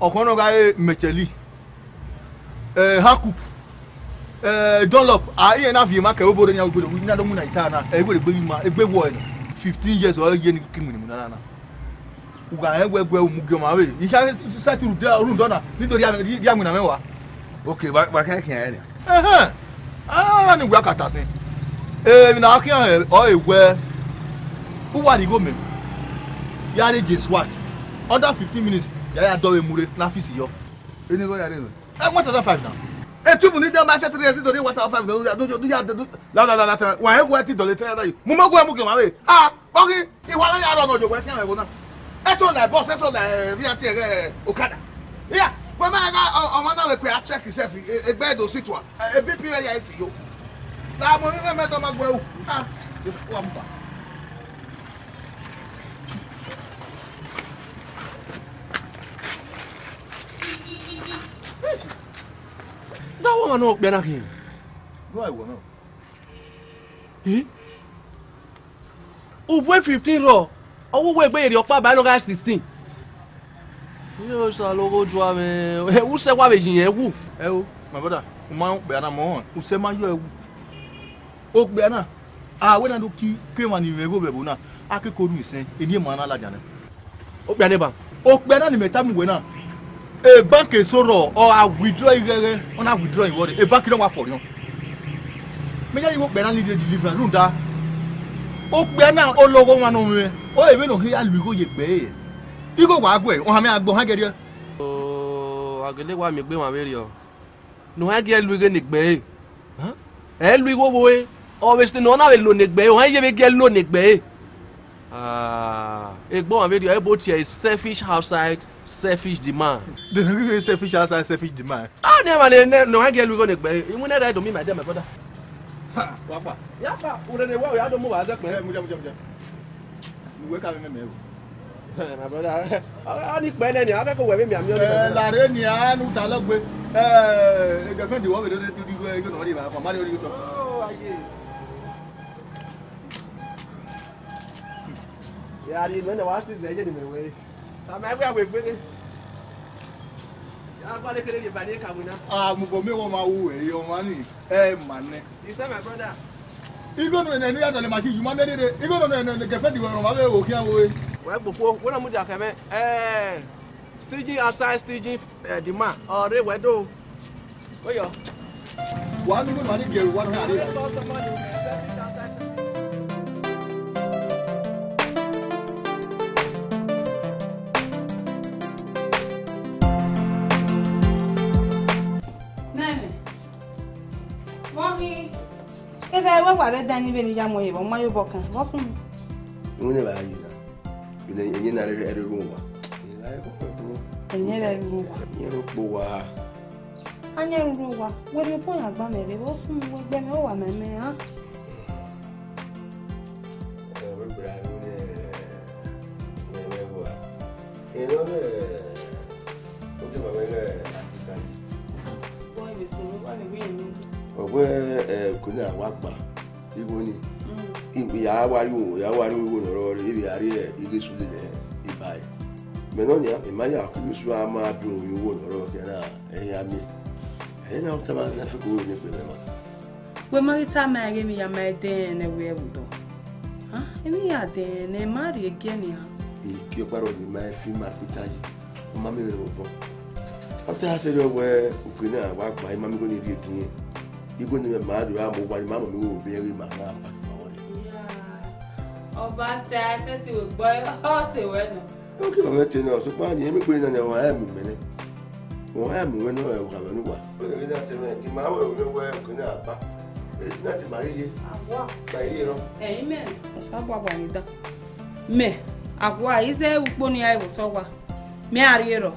okon no ga mecheli hakup Dunlop aye na vie ma ka obodo nya obodo wi na do mu na ita na e go gbe ma e gbe wo 15 years o ye ni kimu ni mu na uga e gbe mu ge ma we isha sati ru da ru dona nítorí dia mu na mewa okay ba kan kan ya ah ni gwa kata sin mi na kian o ewe uwa ni go me ya re je swat under 15 minutes ya do we mure na fisi yo eni go ya re no what is that 5 now etubu ni dem ba se 3 years nítorí what 5 do ya la wa e go ti do le tell you mo mo go mu ge ma we ogi iwa la ya ro no jo we kian e go na e to la boss e so la bi ati e okada ya we ma ga o ma na we pe a check self e gbe do sit wa e bp ya isi yo la mo mi me to ma gbe wa mba that one no be na him go I will know over 15 raw owo we gbe ere opa ba lo ga 16 yo sa logo do ame u se wa beji yen wu my brother o ma pe ana mo o se ma yo ewu o pe ana we na do ki ma ni me go bebo na akekoru isen eni ma na laja na o pe ana ba o pe ana ni meta mi we na a bank is so raw or I withdraw it on a withdraw in what a bank don't work for you. Maybe you work better than the deliver room that. Oh, Bena, oh, logo one on me. Oh, even though here we go, you pay. You go back way, or I go hang it. Oh, I can let one make my video. No, I get Lugan Nick Bay. Huh? And we go away. Always the non of a Lunic Bay, or I ever get Lunic Bay. Ah, a boy video about here is selfish outside. Selfish demand. The really selfish outside selfish demand. Ah, never no I get we gonna be. You wanna ride to me, my dear, my brother. Ha, papa. Yeah, papa. Ure ne wa, we don't move as a man. Muja. We ka me me. My brother. I need ben any. I go we me am. La re ni anu ta lo gbe. Ga fe di wo we do di go no ri ba fa mari ori to. Oh, aye. Yeah, I when the was is there in the way. I'm everywhere with it. I'm going to get it by the Kabuna. Mugomi won ma wu e yo mani. Man. You say my brother. You go no any other machine you man dey. You go no get fe di wo ma be o kian wo. Well, before when I'm just coming, staging outside, staging demand. Or they were do. Where you? One no money get one hand. If I were what Danny Benny Yamoy or my bocan, wasn't you never had you know, you room. And yet I never knew what you point at Bammy wasn't with them over my man. You know, where could I walk back? You go in. We are worried, we are worried, or if you are here, you get to the buy. Menonia, in my yard, you swam my blue, you won't or I mean, and now come on, never go in it. When my time I gave me a my day and a way would do. Huh? And we are there and they marry again. He killed my female appetite. Mammy will. After I said, where Ukuna walk by Mammy going to be a king. You go to the mad, you have one mamma will bury my map. Oh, but I said you would boil a horse. Okay, I'm let you know. So, far, you ain't going on your minute. Well, I am when I have a new one. But you're not the man will wear Kunapa. It's not my year. My hero. Amen. Sabawanda. Me, Agua is a pony I will talk. Me are hero.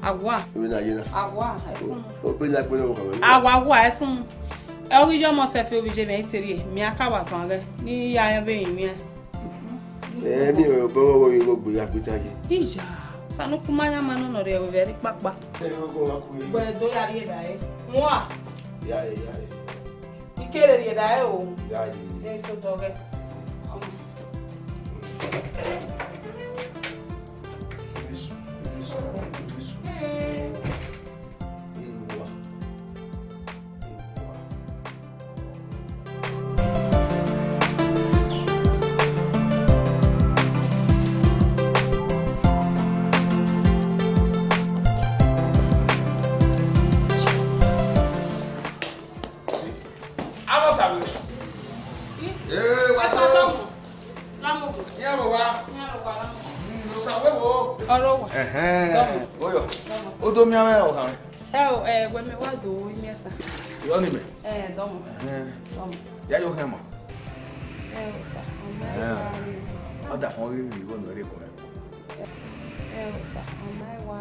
Agua. Agua. Open like Agua, soon. Elgi jo mo se fe originated me akawa fanga ni ya be mi mi o bo wo yo gbe apitaje ija sanu kumanya manu no re very papa gbe do ya ri da e nwa ya ikere ri da e o ya e so doge sabe. Wa to. Lamogo. Ya bo wa. No sabe wo. Oro wa. Oyo. O do mi ame o kan. We me wa do imiesa. Yo ni me. Domo. Domo. Ya yo hemo. Sa. O da fon ri wo no re ko. Sa. Wa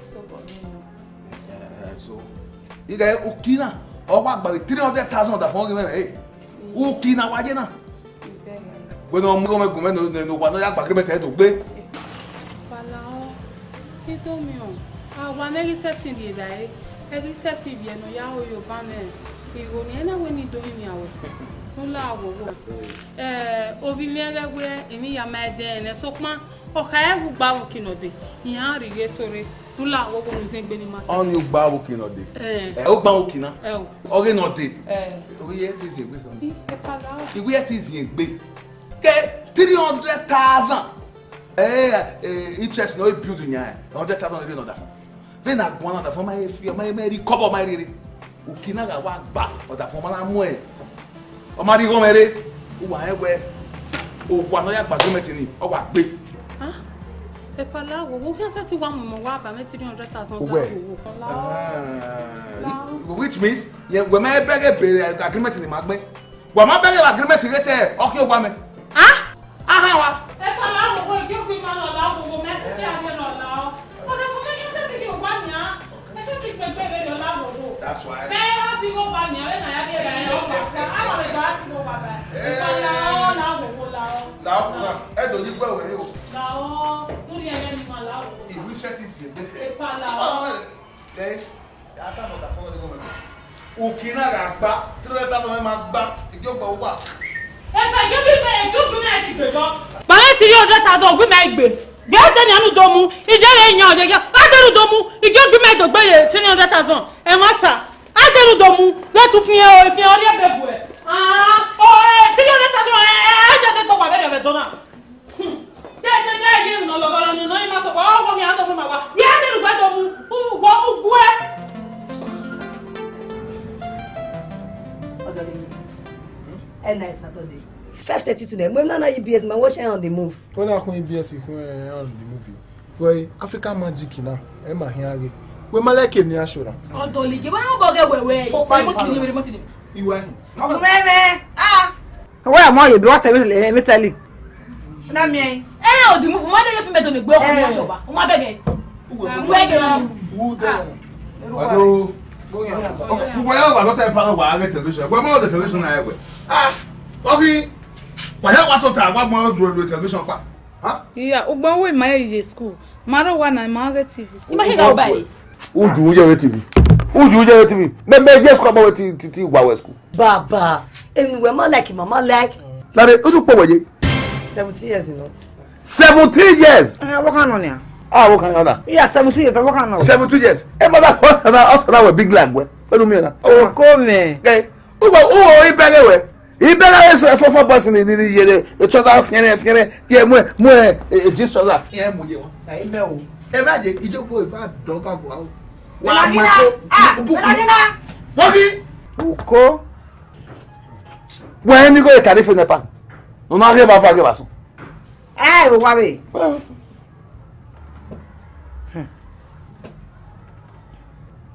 so go ni. So. Iga ukina. O wa gba 300,000 da fon ri me. Ukina wa je na. Bueno, mo me gume no wa no ya gba agreement e do gbe. Palao. Kito mi o. Wa meri setting di dai. Eri setting bi eno ya o yo ba me. Igo ni ena we ni do ni awo. No la wo wo. Obi mi elegwe emi ya ma de ne sokma. O ka e gba wo kinode. Iyan ri re sore. No la wo wo nzin gbe ni masa. On you gba wo kinode. O gba wo kina. O re no de. O ye ti se gbe kan. Palao. Iwe ti se gbe. Ke 300,000. Interest no abuse nya. 100,000 re no da fun. Be na gbo na da fun ma e fi ma e ri kobo ma ri. Ukina ga wa gba o da fun ma na mu e. O ma ri go mere. O wa ewe. O wa no ya gba agreement ni. O wa gbe. Palao, wo ke se ti wa mo wa ba me 300,000 which means we ma bege agreement ni ma gbe. Wa ma bege agreement re te o ki o gba me. Aha wa. Palao, wo ki o fi ma lo la wo me ti a me lo la. O de fun me se ti o gba ni a. E se ti pe pe lo la wo. That's why. Me wa fi go gba ni a na ya de ra yo ba. A wa le gba ti go gba ba. Palao la wo la. La o e do ni gbe we o. La o, tu ri ene ni ma la o. Iwi set is be. Palao. Ata mo da fun ni go me. Ukina ga gba 300,000 ma gba ijo gba o wa. Yo bi me e do me ti gbe go. Ba le 300,000 gbe me gbe. Bi o te ni anu do mu, ije re yan o je ga. A te nu do mu, ijo gbe me do gbe 300,000. E ma ta. A te nu do mu, le tu fi ori e bebu e. 300,000 e je te gbo wa be do na. Ye no lo golo no ma so ko mi ando ma wa. Bi a te nu gbe do mu, ugwu e. Nice Saturday. 5:30 today. When na EBS, man, watch on the move. When I come EBS, on the movie. Boy, African Magic na. E ma hiare. We ma like ni ashura. Odoli, ge ba bo ge wewe. Mo ti ni. Iwa. Meme. Where am I? Be what me tell you. Na me. O di move, ma de fi me to ni gbe okun ni ashoba. O ma bege. We ge na. Who there? Hello. Gbogbo ya wà lọ́tẹ̀ ìpamọ́ wà á rẹ̀ tẹlifíṣàn gbogbo ọmọ ọdẹ tẹlifíṣàn náà ẹgbẹ́ ọkì wàyà wà tó ta àgbàgbọ́n ọdún ọdún tẹlifíṣàn pa. Iya, ugbo wo ma ye school. Maro wa na ma re TV. Ima he ga obai. Uju uje TV. Uju uje TV. Me je school about ti wa we school. Baba, and we ma like mama like. Lare uju po weje. 17 years you know. 17 years. What can on ya? What can on? Yeah, 17 years. What can on? 17 years. E mother us na we big land we. Pẹ̀lú mi na. Oh, come. Okay. O ibere we. Ibere is for boss ni ye e choza fiere ye mo just choza ye mo ye won. Na ime o. E ma je ijoko ifa don ka bo. Wa mo ko. Bogi. Uko. When you go to California nepa. No na re ba fa ge ba so. O wa be.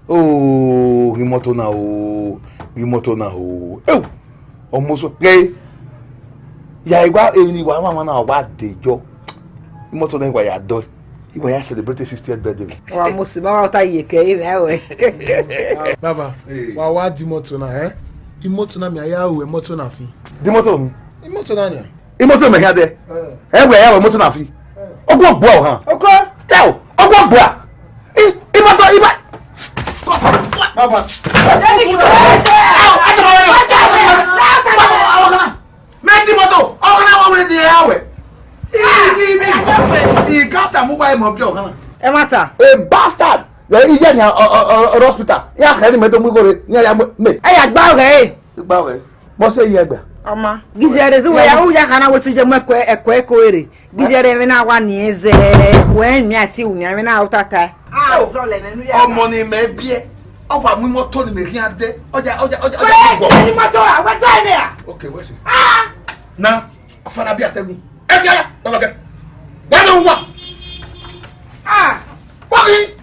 Oh, remoto na o. Almost gay. Ya igba eni wa mama na wa dejo. Remoto na igba ya do. Igba ya celebrate 60th birthday. Wa mo si ma wa ta ye ke na we. Baba, wa di moto na Imoto na mi aya we moto na fi. Di moto mi. Imoto na ni. Imoto me hade. We ya we moto na fi. Ogwo bo o han. Oko. Yo, ogwo bo. Imoto iba. Baba. Meti moto. Ogana wa we di yawe. He got a mobile mobile. E mata. A bastard. Iye ni hospital. Ya kani meto mu gore. Ni ya me. E ya gba ore. Gba ore. Mo se iye gba. Oma. Gizere zo ya u ya kana woti je mu eko ere. Gizere me na wa ni eze. We mi ati u ni me na utata. So le menu ya. Omo ni me bie. Ọba mu moto ni me kin ade. Oja. Ni moto, awa to na afara bi ategun e fi aya to loke gba no wa fucking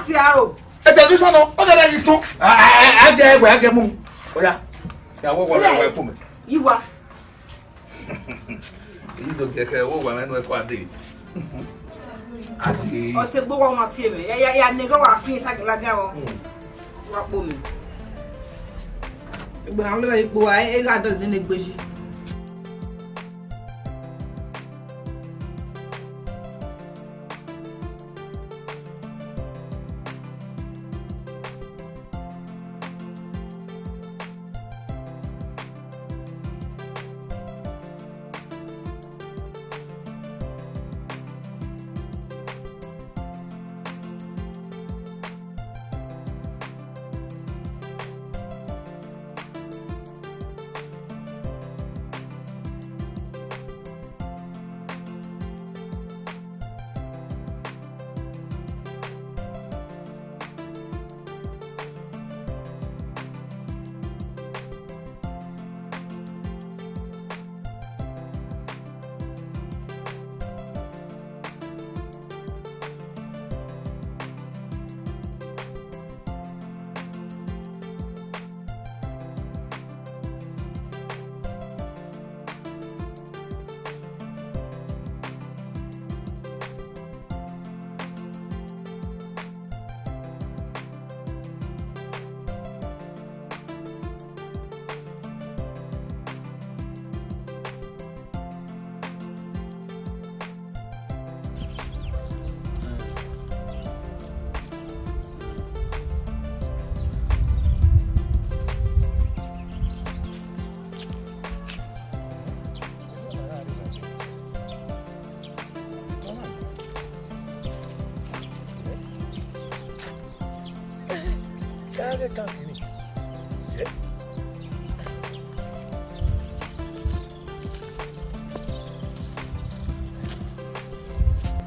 ti a o e te ni so no o de yi tun a ge mu oya ya wo wa wa ko me yiwa izo keke wo wa menu e ko ade ade o se gbowo ma ti eme ya ne go wa fin sa gila dia wo wa po mi egbe na lo be ipo e ga do ni gbeji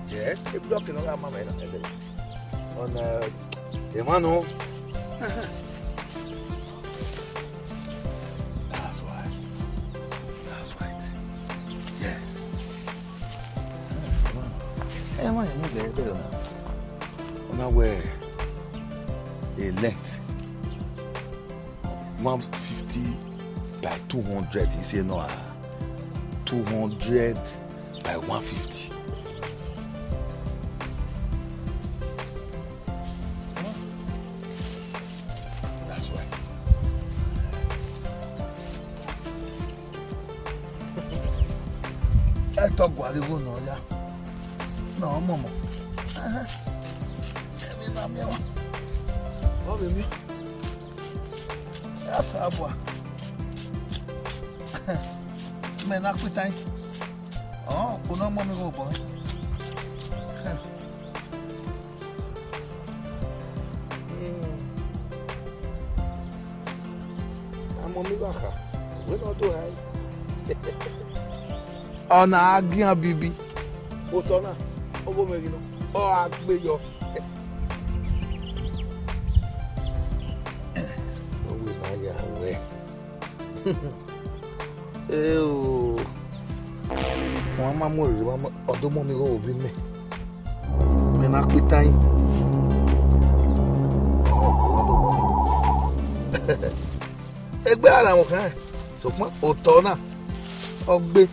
Yes, e block no ga mama ina ede. On Emmanuel. That's right. Yes. Emmanuel no get there now. On where a length 150 by 200. He say no, 200 by 150. That's right. I talk about the one, no, yeah. No, Mama. Oh, baby. That's a boy. Man, I quit time. Oh, go no, Mommy, go, boy. I'm Mommy Baka. We don't do it. Oh, na agian bibi. O to na. O bo me no. O agbe yo. O we na ya we. Eu. Wọ́n máa mú òrìrì wọn ọdún mọ́ mi rọ òbí mi. Mi náà pín táyìn. Ẹgbẹ́ ara wọn kan ẹ̀ ṣùgbọ́n òótọ́ náà ọgbẹ́.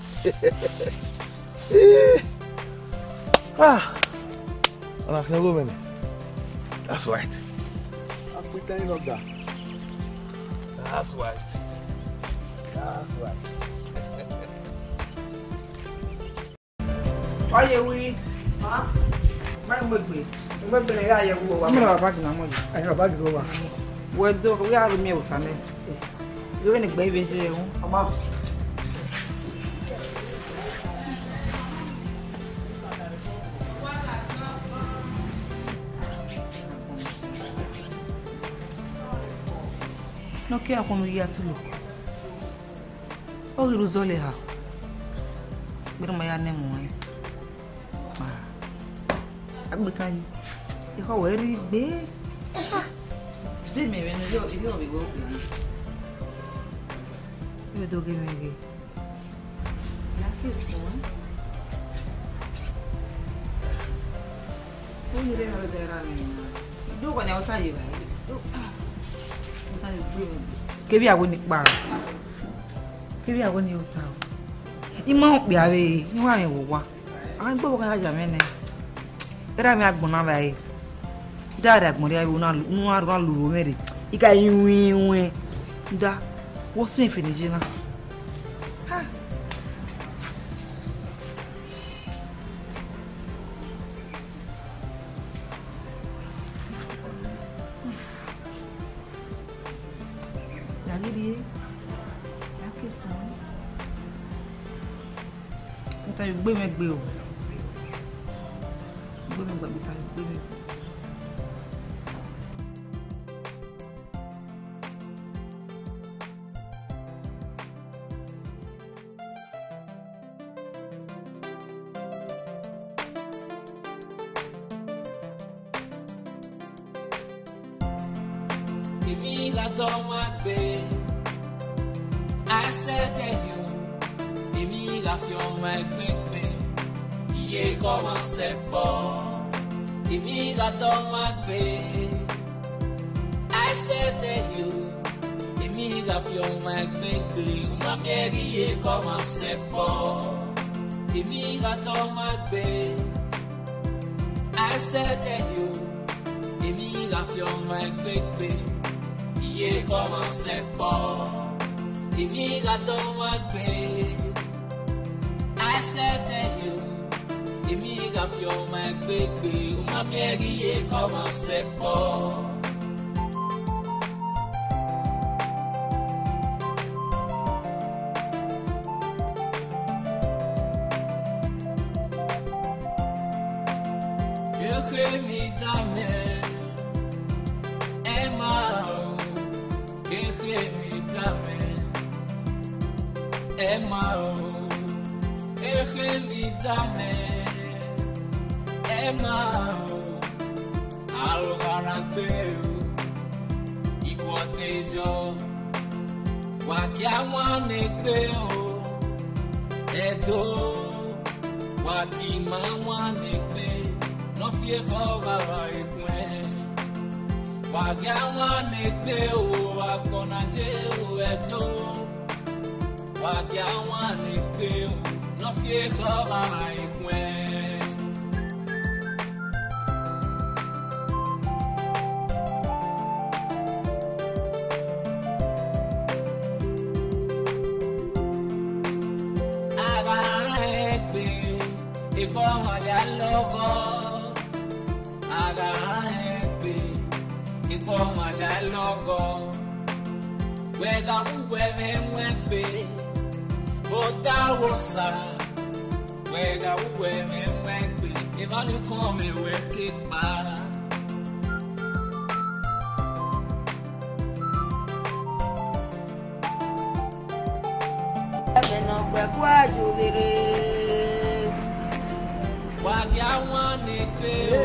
Ọ̀nà àfihàn gómìnà. That's right. A pín táyìn lọ́gbà. That's right. That's right. Oye, oui. Ah? Vai mbegbe. Mbegbe na ya ye wo wa. Mira bag na mo. Ayi bag go wa. Wo do we are me utane. Yo ni gbe be se hun. Ama. No ke akonu ya tulu. O iruzole ha. Birma ya nemu. Agbekani iko weri gbe de me wen yo bi go yo do ge me ge Kebi awo ni pa. Kebi awo ni o ta o. Imo pe are, ni wa yen wo wa. An gbo kan aja mene. Era mi agbon na bayi. Dada agbon ri awo na nu aru lu mere. Ika yinwin. Da. Wo se me finije na. Ha. Tá gbé mi gbé o. Gbé mi gbé mi tá gbé mi. Èmi la tó máa gbé. I said that you Èmi la fi ọmọ ẹgbẹ́ pé iye kọ́ máa ṣe pọ̀. Èmi la tọ́ máa gbé. I said that you. Èmi la fi ọmọ ẹgbẹ́ pé ọmọ mẹ́rin iye kọ́ máa ṣe pọ̀. Èmi la tọ́ máa gbé. I said that you. Èmi la fi ọmọ ẹgbẹ́ pé iye kọ́ máa ṣe pọ̀. Èmi la tọ́ máa gbé. I said that you, èmi la fi ọmọ ẹgbẹ́ pé ọmọ mẹ́rin yé kọ́ máa ṣe pọ̀. Ehe mi dá mẹ́, ẹ máa o. Ehe mi dá mẹ́, ẹ máa o. Ehe mi dame, ema o, alugara gbeo, ikotejo, wakia wane gbeo, edo, wakima wane gbe, no fie baba ekwe, wakia wane gbeo, akonaje edo, wakia wane gbeo. No fear of my friend. Agarre, igual a logo. Agarre, igual a logo. Wega uwebe mwebe, bota wosa. Wega uwebe mwebe, evanu come weke para. Beno gbe kwa jubere. Wagia wane pe o.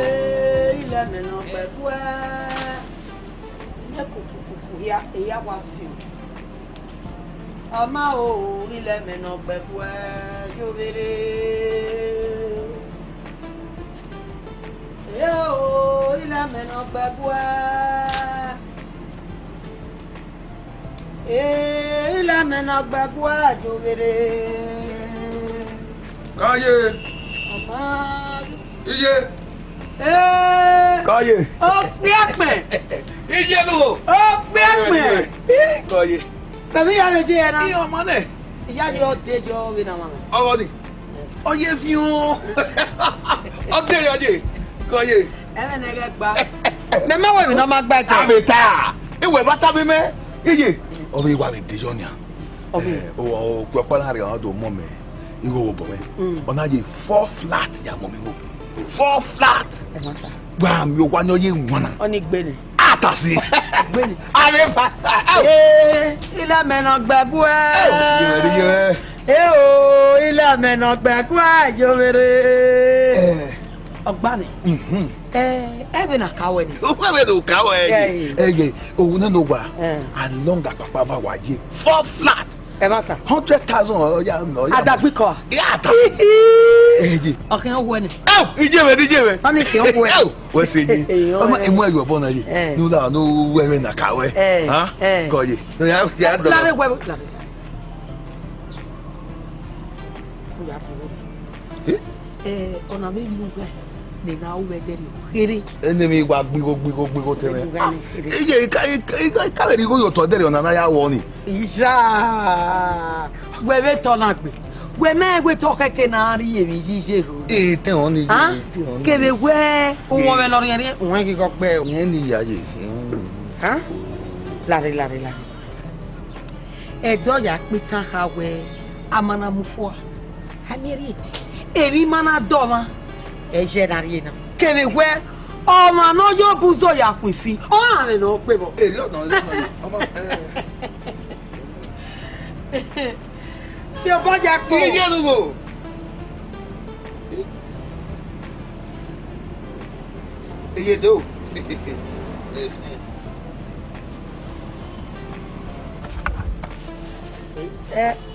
Ile meno gbe kwa. Ne kukukuku ya wasio. Ama o ile meno gbe kwa jubere. Yo ile meno gbe kwa. Ilé mẹ́nà gbàgbọ́ àjòwèrè. Káyé. Ọmọ. Iye. Káyé. Ó pé ẹ̀pẹ̀. Iye ló. Ó pé ẹ̀pẹ̀. Káyé. Bẹ̀bí ìyá mi ṣe yẹn náà. Iye ọmọ náà. Ìyá yìí ó dé jọ wí náà wọn. Ọ̀rọ̀ ni. Ọyẹ fi hàn. Ọdẹ ìyájẹ. Káyé. Ẹ̀rẹ̀ ní ẹ̀rẹ̀ gbà. Mẹ́mẹ́ wẹ̀ mí náà máa gbà jẹ. Àmì ta. Ìwẹ̀ bá tábí mẹ́. Iye. Ọbẹ̀ ìwà rẹ̀ dèjọ́ ni à. Ọ̀ pẹ̀pẹ́lá rẹ̀ àwọn tó mọ̀ mẹ́. Ìwọ wò bọ̀ mẹ́. Ọ̀nà yẹ 4 flat yà mọ̀ mi wò. 4 flat. Ẹ má ta. Gbà mí o wá ní ọyẹ ìwọ̀n náà. Ọ ní gbẹ̀nì. Àtàsí. Gbẹ̀nì. Àrẹ fàtà. Ilé mẹ́nà gbàgbọ́ ẹ̀. Yẹ̀rì yẹ̀. O ilé mẹ́nà gbàgbọ́ àjòwèrè. Ọgbà ni. Ẹ bẹ na káwé ni. O fẹ́ bẹ na káwé ẹ yẹ òun náà ló wà along àpapọ̀ àwa wà yé 4 flat mata 100,000 ya no ya adagbe ko ya ta eji okan wo ni ije me tani ke wo we se yi ama emu ayo bo na yi no da no we na ka we ha ko yi no ya do la re we ona mi lu gbe ni na o we de ni kiri ene mi gba gbigo tere ije ka we ri go yo to dere ona na ya wo ni isa we be to na gbe we me we to keke na ri emi sise ro te on ni ke be we o wo be lo rin won ki ko pe o yen ni ya ye ha la re e do ya pitan ha we amana mu fo ha ni ri eri mana do ma e je na ri na ke be we o ma no yo buzo ya kun fi o ma no pe bo eri o ma Fi obo ja po. Iye lugo. Iye do.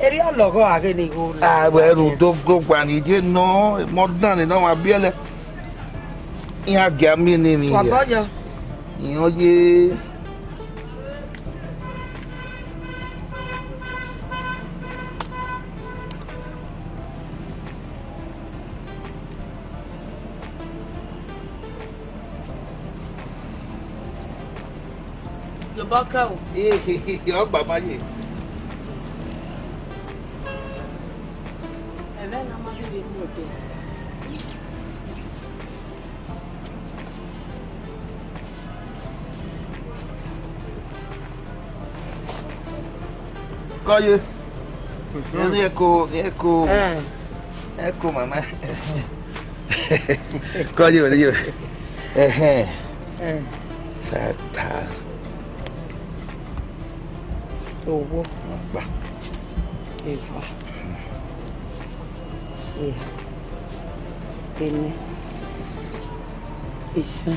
Eri ologo age ni go. Ah, we ru do gba ni je no, mo dan ni no wa biele. Iya ga mi ni mi. Wa bojo. Iyan ye. Baka o. Yo baba ye. Eve na ma bi ni o te. Koye. Ni eko. Eko mama. Koye o de. Tata. Owó ọgbà ẹ̀fà ẹni ìsàn.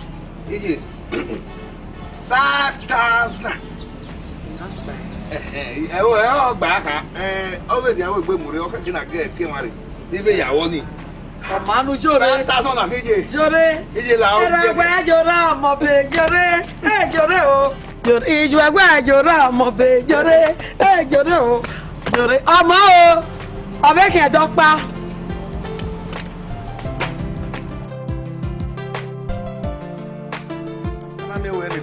Iye 5,000. Ẹ ọgbà aka ọbẹ̀ ìyàwó ìgbé mùrẹ́ ọkẹ́ kí n àgẹ́ ẹ̀kẹ́ wọn rẹ̀ síbẹ̀ ìyàwó ni. Ọ̀mánu jòrè. 5,000 náà kéje. Jòrè. Iye làwọn jẹ́. Ẹ̀rọ jòrè ọmọbìnrin jòrè. Jòrè o. Ìjọ ẹgbẹ́ jòrè ọmọbìnrin jòrè. Jòrè o. Jòrè ọmọ o. Ọbẹ̀ kì í dọ́gba.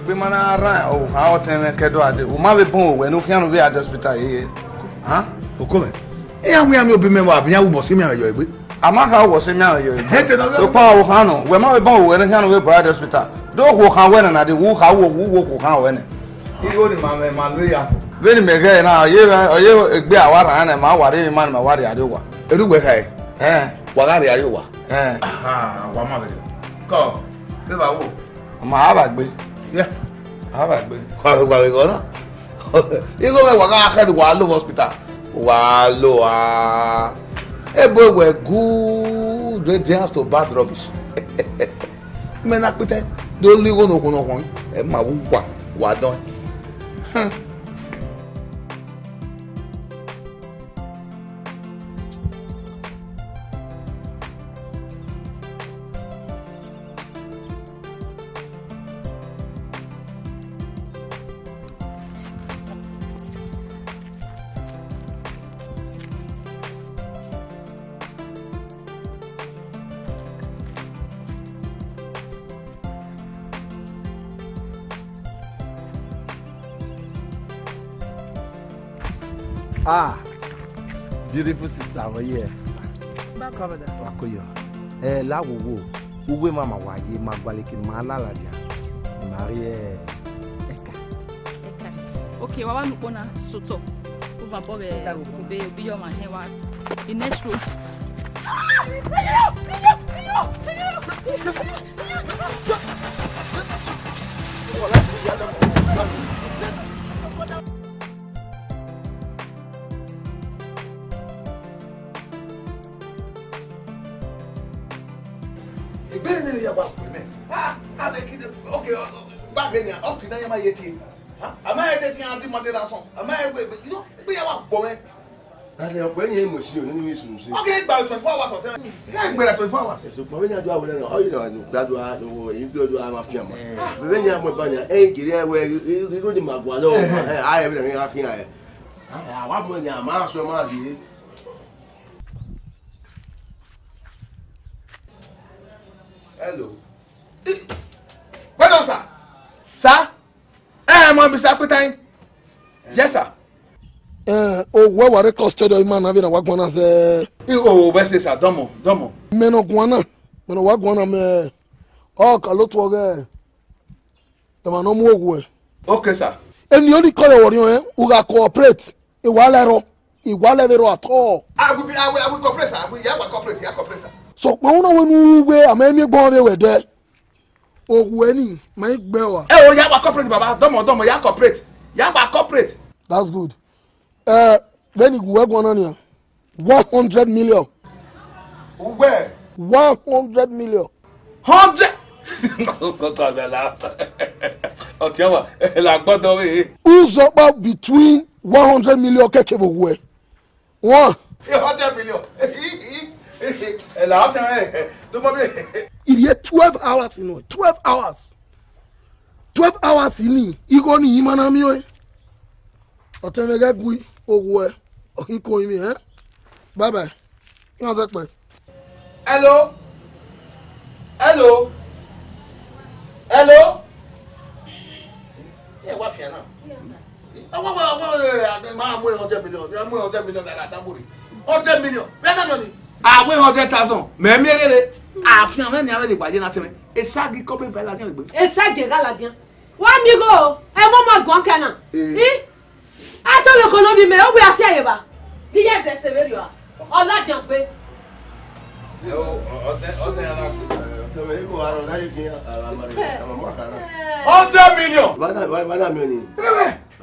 Gbé mana ara o ha o tene kedo ade o ma be pon o we no kianu we at hospital ye ha o ko me e ya mi obi me wa bia wo bo se mi ayo egbe ama ha wo se mi ayo egbe so pa o ha no we ma be pon o we no kianu we at hospital do ho ha we na de wo ha wo ko ha we ne i o ni ma me ma lo ya fo we ni me ge na ye egbe awara na ma ware mi ma ware ade wa erugbe kai wa gare ari wa aha wa ma be ko be ba wo ma ba gbe yeah. How about it? How about it? You go to Wallo Hospital. Wallo, hey boy, we're good. They dance to bad rubbish. Men, I put it. Don't leave on one. And my what done? Ah, beautiful sister, how are you? Back over there. Wakoyo. Lawo uwe mama waye magwaleke malaladia. Marie Eka. Okay, wawa nukona soto. Uva bobe ube biyo manhewa. In next room. Okay, back then, up to now, my yeti. Am I dating Auntie Monday? You know, we are Ade ọ̀pọ̀ ẹ̀yìn emotion nínú ìsùn sí. Okay, gba 24 hours hotel. Yeah, gba 24 hours. So pa we nya do awole na. O yi na gbadu a no yin bi odo a ma fi amo. Bebe nya mo ba nya e giri e we go di magwa lo. A e bi na kin akin aye. Ah, wa mo nya ma so ma bi. Hello. Well done, sir. Sir? Mo Mr. Petain. Yes, sir. Where were the custody man having a wagwana say? Oh, where's this, sir? Domo. Meno guana. Meno wagwana me. Oh, kalotu oge. Ema no muogwe. Okay, sir. And you only call your warrior, uga cooperate. Iwalero at all. I will cooperate, sir. I will cooperate, sir. So, when we are maybe born we there. Oh, when my bear. Oh, ya cooperate, Baba. Domo, ya cooperate. That's good. Then you work on here. 100 million. Where? 100 million. 100. Who's about between 100 million kekebo? One. 100 million. Il y a 12 hours, 12 hours. 12 hours in you go ni imana mi o. Otemega gui ogwe. Okinko imi Bye bye. You know that. Hello. Yeah, what for now? I'm 100 million. I'm 100 million. 100 million. Better money. I win 100,000. Mẹ́mí eré. Àfihàn mẹ́ni àwọn èdè ìpàdé náà tẹ̀lé. Esagi kọ́pẹ́ fẹ́ ládìyàn gbé. Esagi ẹ̀gá ládìyàn. Wọ́n mi go. Ẹ mọ́ máa gbọ́n kẹ́nà. Àtọ́wé kò lóbi mẹ́, ó gbé àṣẹ àyèbá. Bí yẹ́ ẹ̀sẹ̀ ṣe wérí wa. Ọlájàn pé. Ọ̀tẹ̀ yàrá ọ̀tẹ̀ ìkó àrùn láyé kí àmàmọ́ àkàrà. 100 million. Bádà mi ò ní.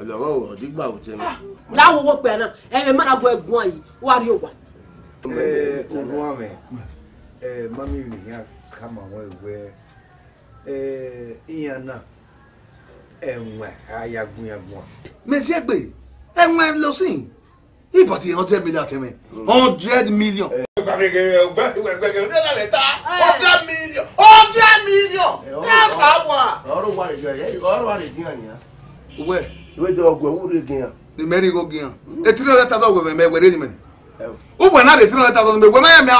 Ọ̀dọ̀wọ́ ọ̀dígbà òtẹ́ mi. Láwọ̀wọ́ pẹ̀ náà, ẹ̀mẹ̀ máa bọ ẹ̀gbọ́n yìí, wà rí òwà. Uruame. Mami ni ya kama wewe. Iyana. Enwe ayagun. Monsieur Gbe. Enwe lo sin. Iboti 100 million teme. 100 million. 100 million. 100 million. Yes, abwa. Ọ̀rọ̀ wa re gian ya. We do ogwe wu re gian. The merry go gian. E 300,000 we me we ni men. Ugwe na de 300,000 me we ma me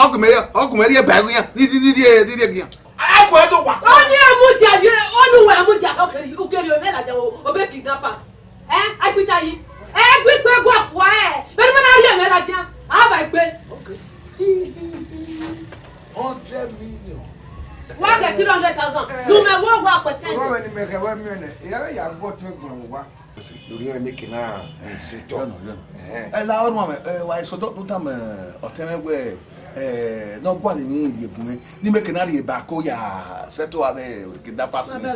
ogumeri e ba gian. Di gian. Ai ko e do wa. Oni amuja je, oluwe amuja okeri o me la je o be kidnappers. Agbita yi. Gbe pe go po be ni na ri e me la je. A ba gbe. Okay. 100 million. Wa get 300,000. You me wo wa pretend. Wo ni me ke wa mi ne. Ya go to egbon wa. Lórí ẹ̀ mékì náà ń ṣètò. La ọdún àmì wà ìṣòtò tó tà mọ̀ ọ̀tẹ́mẹ́gbẹ́ náà gbà ní ìdí ègún mi ní mékì náà rí ìbá kó yà sẹ́tò àmì kìdá pàṣẹ mi.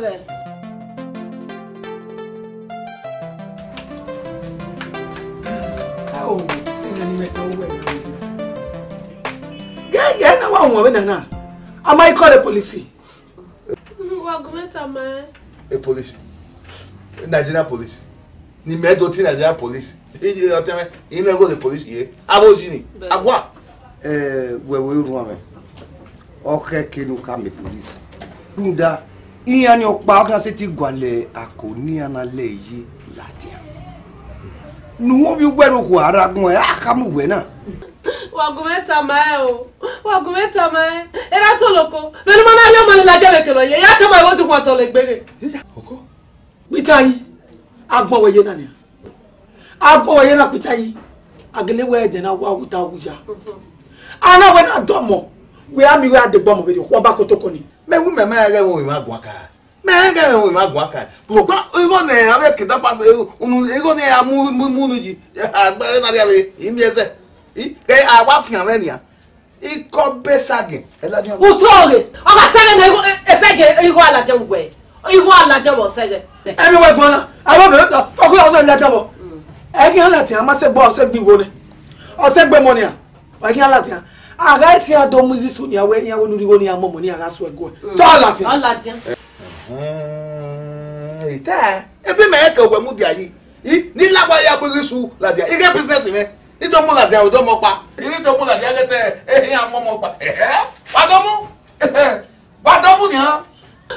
Gẹ́gẹ́ náà wà wọ̀n wẹ́nà náà. A máa kọ́ the police. Wà gọ́mẹ́ntà máa. A police. Nigerian police. Ni medo ti Nigerian police. Iji oteme, ime go the police here. Aboji ni. Agwa. Wewe Uruame. Okay, kenu ka me police. Runda, iya ni okpa okan se ti gwale akoni ana leyi latia. Nu wo bi gberu ko aragun e akamu we na. Wa gọ́mẹ́ntà máa o. Wa gọ́mẹ́ntà máa. Era to loko. Benu mana yo mani la jere kelo ye. Ya to ma wo tu kwa to le gbere. Oko. Bitayi. Agbon weye na ni. Agbon weye na bitayi. Agele we de na wa wuta wuja. Ana we na domo. We ami we adegbo mo be ko ba kotoko ni. Mewu me ere won ma gwa ka. Me ere won ma gwa ka. Bo gba iro ne ave kida pass unu iro ne amu ji. Agba na ri ave imi ese. Ke awa fian me ni a. Iko besage. Eladi am. Utore. O ba sege na esege iro alaje ngwe. Iro alaje wo sege. Emi we gbona. Awo be to ko o alaje wo. E ki ala ti a ma se gbo o se gbi wo ni. O se gbe mo ni a. O ki ala ti a. Aga ti a do mu isu ni awe ni awo ni wo ni amomo ni aga so ego. To ala ti. Ala ti. Ita. Ebi me ke we mu dia yi. Ni lagba ya bu isu la dia. Ige business me. ito mo la dia o do mo pa iri to mo la dia gete yan mo pa wa do mu ni ha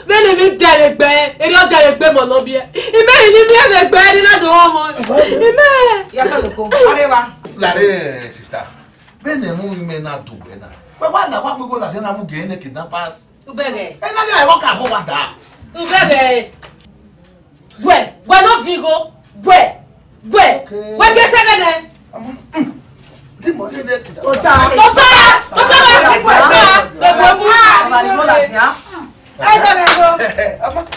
bẹ́ẹ̀ni mi dẹ̀rẹ̀ gbẹ́ eré ọ̀dẹ̀rẹ̀ gbẹ́ mọ̀ lọ́bí ẹ̀ ìmẹ́rin ní mi ẹ̀rẹ̀ gbẹ́ ní láti wọ́n mọ́ ìmẹ́. yàtọ̀ lóko arẹwà. láre sista bẹ́ẹ̀ni mú mi náà dùn bẹ́ẹ̀ náà pẹ̀lú àlàwà gbogbo láti náà mú gẹ̀ẹ́ ní kidnappers. ubẹ̀rẹ̀. ẹ náà yà ẹ̀rọ kà bọ́ wà dá. ubẹ̀rẹ̀ gbẹ̀ ló fi go gbẹ̀ gé sẹ́gẹ̀dẹ̀. tí mo lé dé kìdá. tó ta bá ti pẹ̀ gbà ẹ̀bùn mú wa. ẹ jẹ́ bẹ̀ gbọ́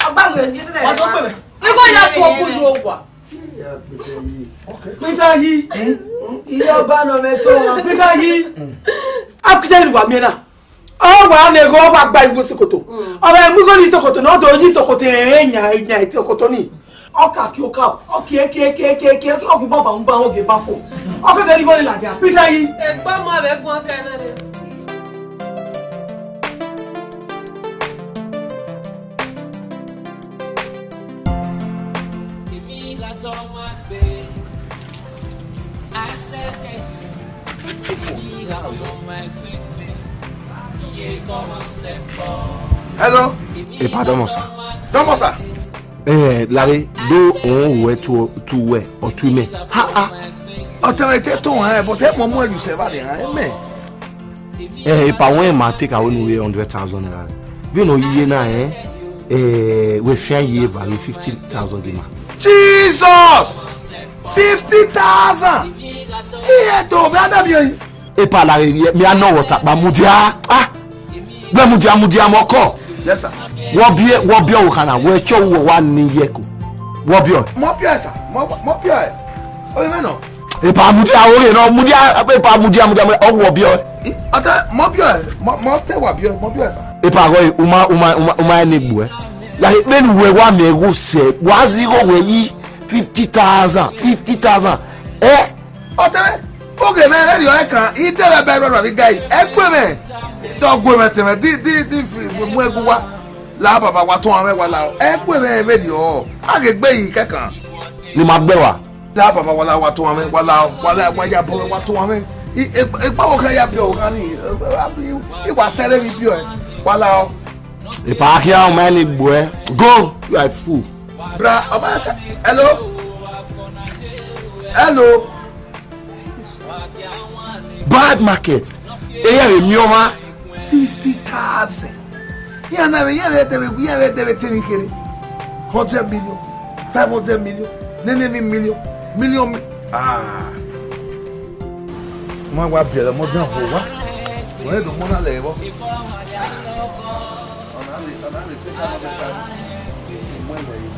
ọgbà mi ò ní tẹ́lẹ̀ wà tó pè mí. nígbà yà fún òkú ló wà. Peter yìí iye ọba náà mẹ́tọ́ wọn. Peter yìí akíṣẹ́ ìrùwà mìíràn ọwọ́ àwọn èrò ọwọ́ àgbà ìwé Sokoto ọba ẹ̀múgọ́ ní Sokoto náà tó yí Sokoto èèyàn ètí Sokoto ní ọkà kí ó ká ọkì ékékékéké ọkì bọ́ọ̀bà ń bá oge bá fò ọkọ̀ tẹ́lẹ̀ gbọ́n ní làjà Peter yìí. ẹ̀gbọ́n mọ̀ bẹ́ẹ̀ gbọ́n kẹ́ náà ni. Hello. Pardon moi ça. Donne-moi ça. Larry, do on ouais tu ouais ou tu mets. Ha. Autorité ton hein, peut-être moi lui c'est va les hein mais. Pas ouais m'a take away nous 100,000 naira. Vi no yé na hein. We fia yé value 50,000 dima. Jesus! 50,000. Iye to va bien. Pas Larry, me a no water ba mudia. Gbe mudia moko. Yes sir. Wo bie wo kana wo cho wo wa ni yeko. Wo bie. Mo bie sir. Mo bie. O me no. Pas mudia o re no mudia pas mudia o wo bie. Ata mo bie. Mo te wa bie, mo bie sir. Pas go uma ni gbo la be ni we wa me go se wa zero we yi 50,000. Ata oge me re yo e kan ite be ro ri guy. E gbe me. To gbe me te me di mu egu wa la baba wa to àwọn wa la e gbe me be di o a ge gbe yi kekan ni ma gbe wa la baba wa la wa to àwọn wa la wa ya bo wa to àwọn e pa wo kan ya bi o kan ni i wa sere mi bi o wa la o e pa kia o man ni gbo go you are fool bra o ba sa hello bad market e mi o ma 50,000. Yeah, na we debe tenikere 100 million, 500 million, million. Mo wa bi mo dan ho wa. Mo e do mo na le bo. Ona le se ka mo ka. Mo le yi.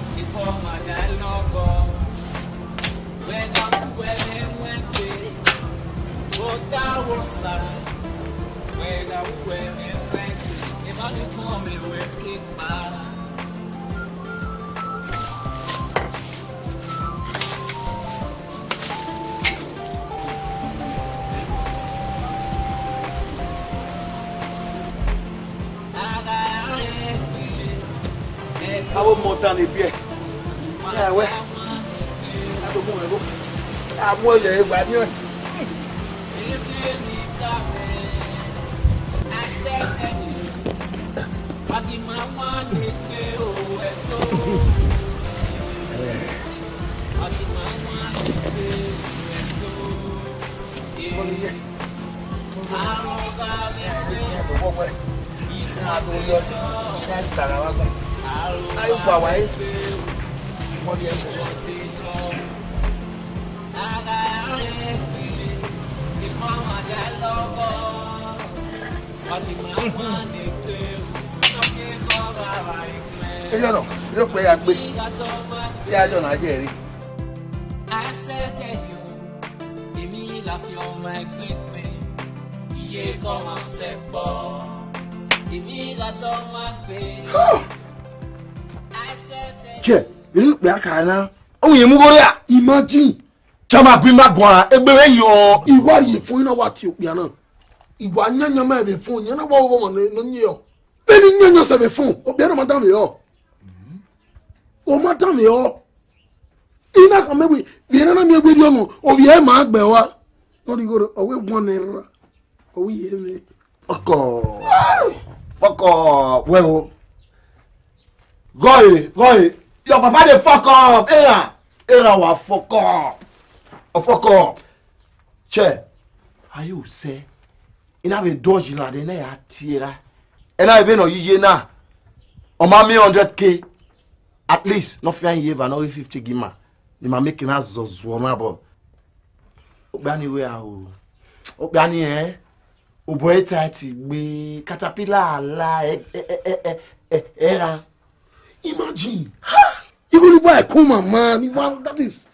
Awo montant les pieds. Ah ouais. Ah moi le va bien. Yo pe ya gbe. Ya jo na je ri. Che, you be akana. O yin mu gore a. Imagine. Chama bi ma gbon egbe we yo. Iwa yi fun ina wa ti opia na. Iwa nyanya ma be fun, nyana wa wo mo no nyi yo. Be ni nyanya se be fun. Obia na madam yo. O madam yo. Ina kan me we na mi egbe di onu. O ye ma gbe wa. Not you go away one error. Oh, we hear me. Fuck off. Fuck off. Well, go. Your papa dey fuck up. Era wa fuck up. Oh, fuck up. Che, are you say? In have a dodge la de na ya tira. And I even no yiye na. O ma me 100k. At least no fian ye va no 50 gima. Ni ma make na zozo na bo. Ogbani we a o. Ogbani o boy tati gbe caterpillar la era. Imagine. You gonna buy a Kuma, man. You want that is.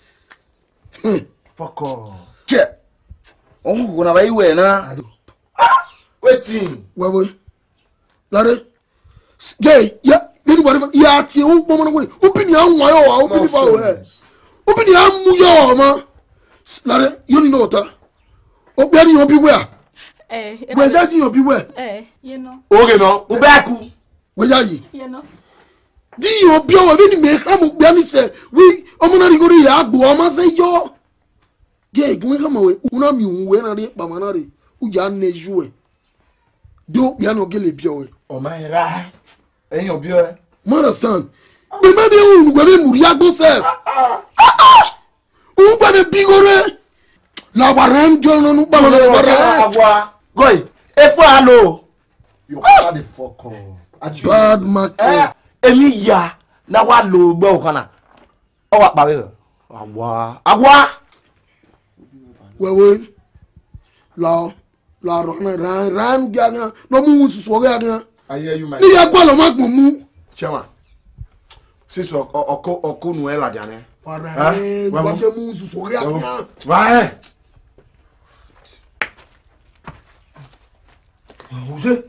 Fuck off. Che. On gonna buy you na. Waiting. Well, Larry. Gay, yeah. Anybody, yeah, tia, who woman away. Open your own way, open it for her. Open your own man. Larry, you know that. Open your beware. Where that you beware? You know. Okay, no. Ubaku. Where are you? You know. Di yo bio wa ni me kra mo bia ni se we omo na ri go ri ya agbo o ma se yo ge gun ka mo we una mi we na ri pa ma na ri u ja na ju e do bia no gele bio we o ma ra eyan bio e mother son be me bi un gwe be muri agbo sef un gwe be bigore la waran jo no nu ba mo na agwa goy e fo alo you got the fuck off bad market Emi ya na wa lo gbe okana o wa pa we agwa wewe la ran gana no mu susu ore gana aye you my ni ya gwa lo magbon mu chema siso oko nu e la jane para gwa je mu susu ore gana wa Ose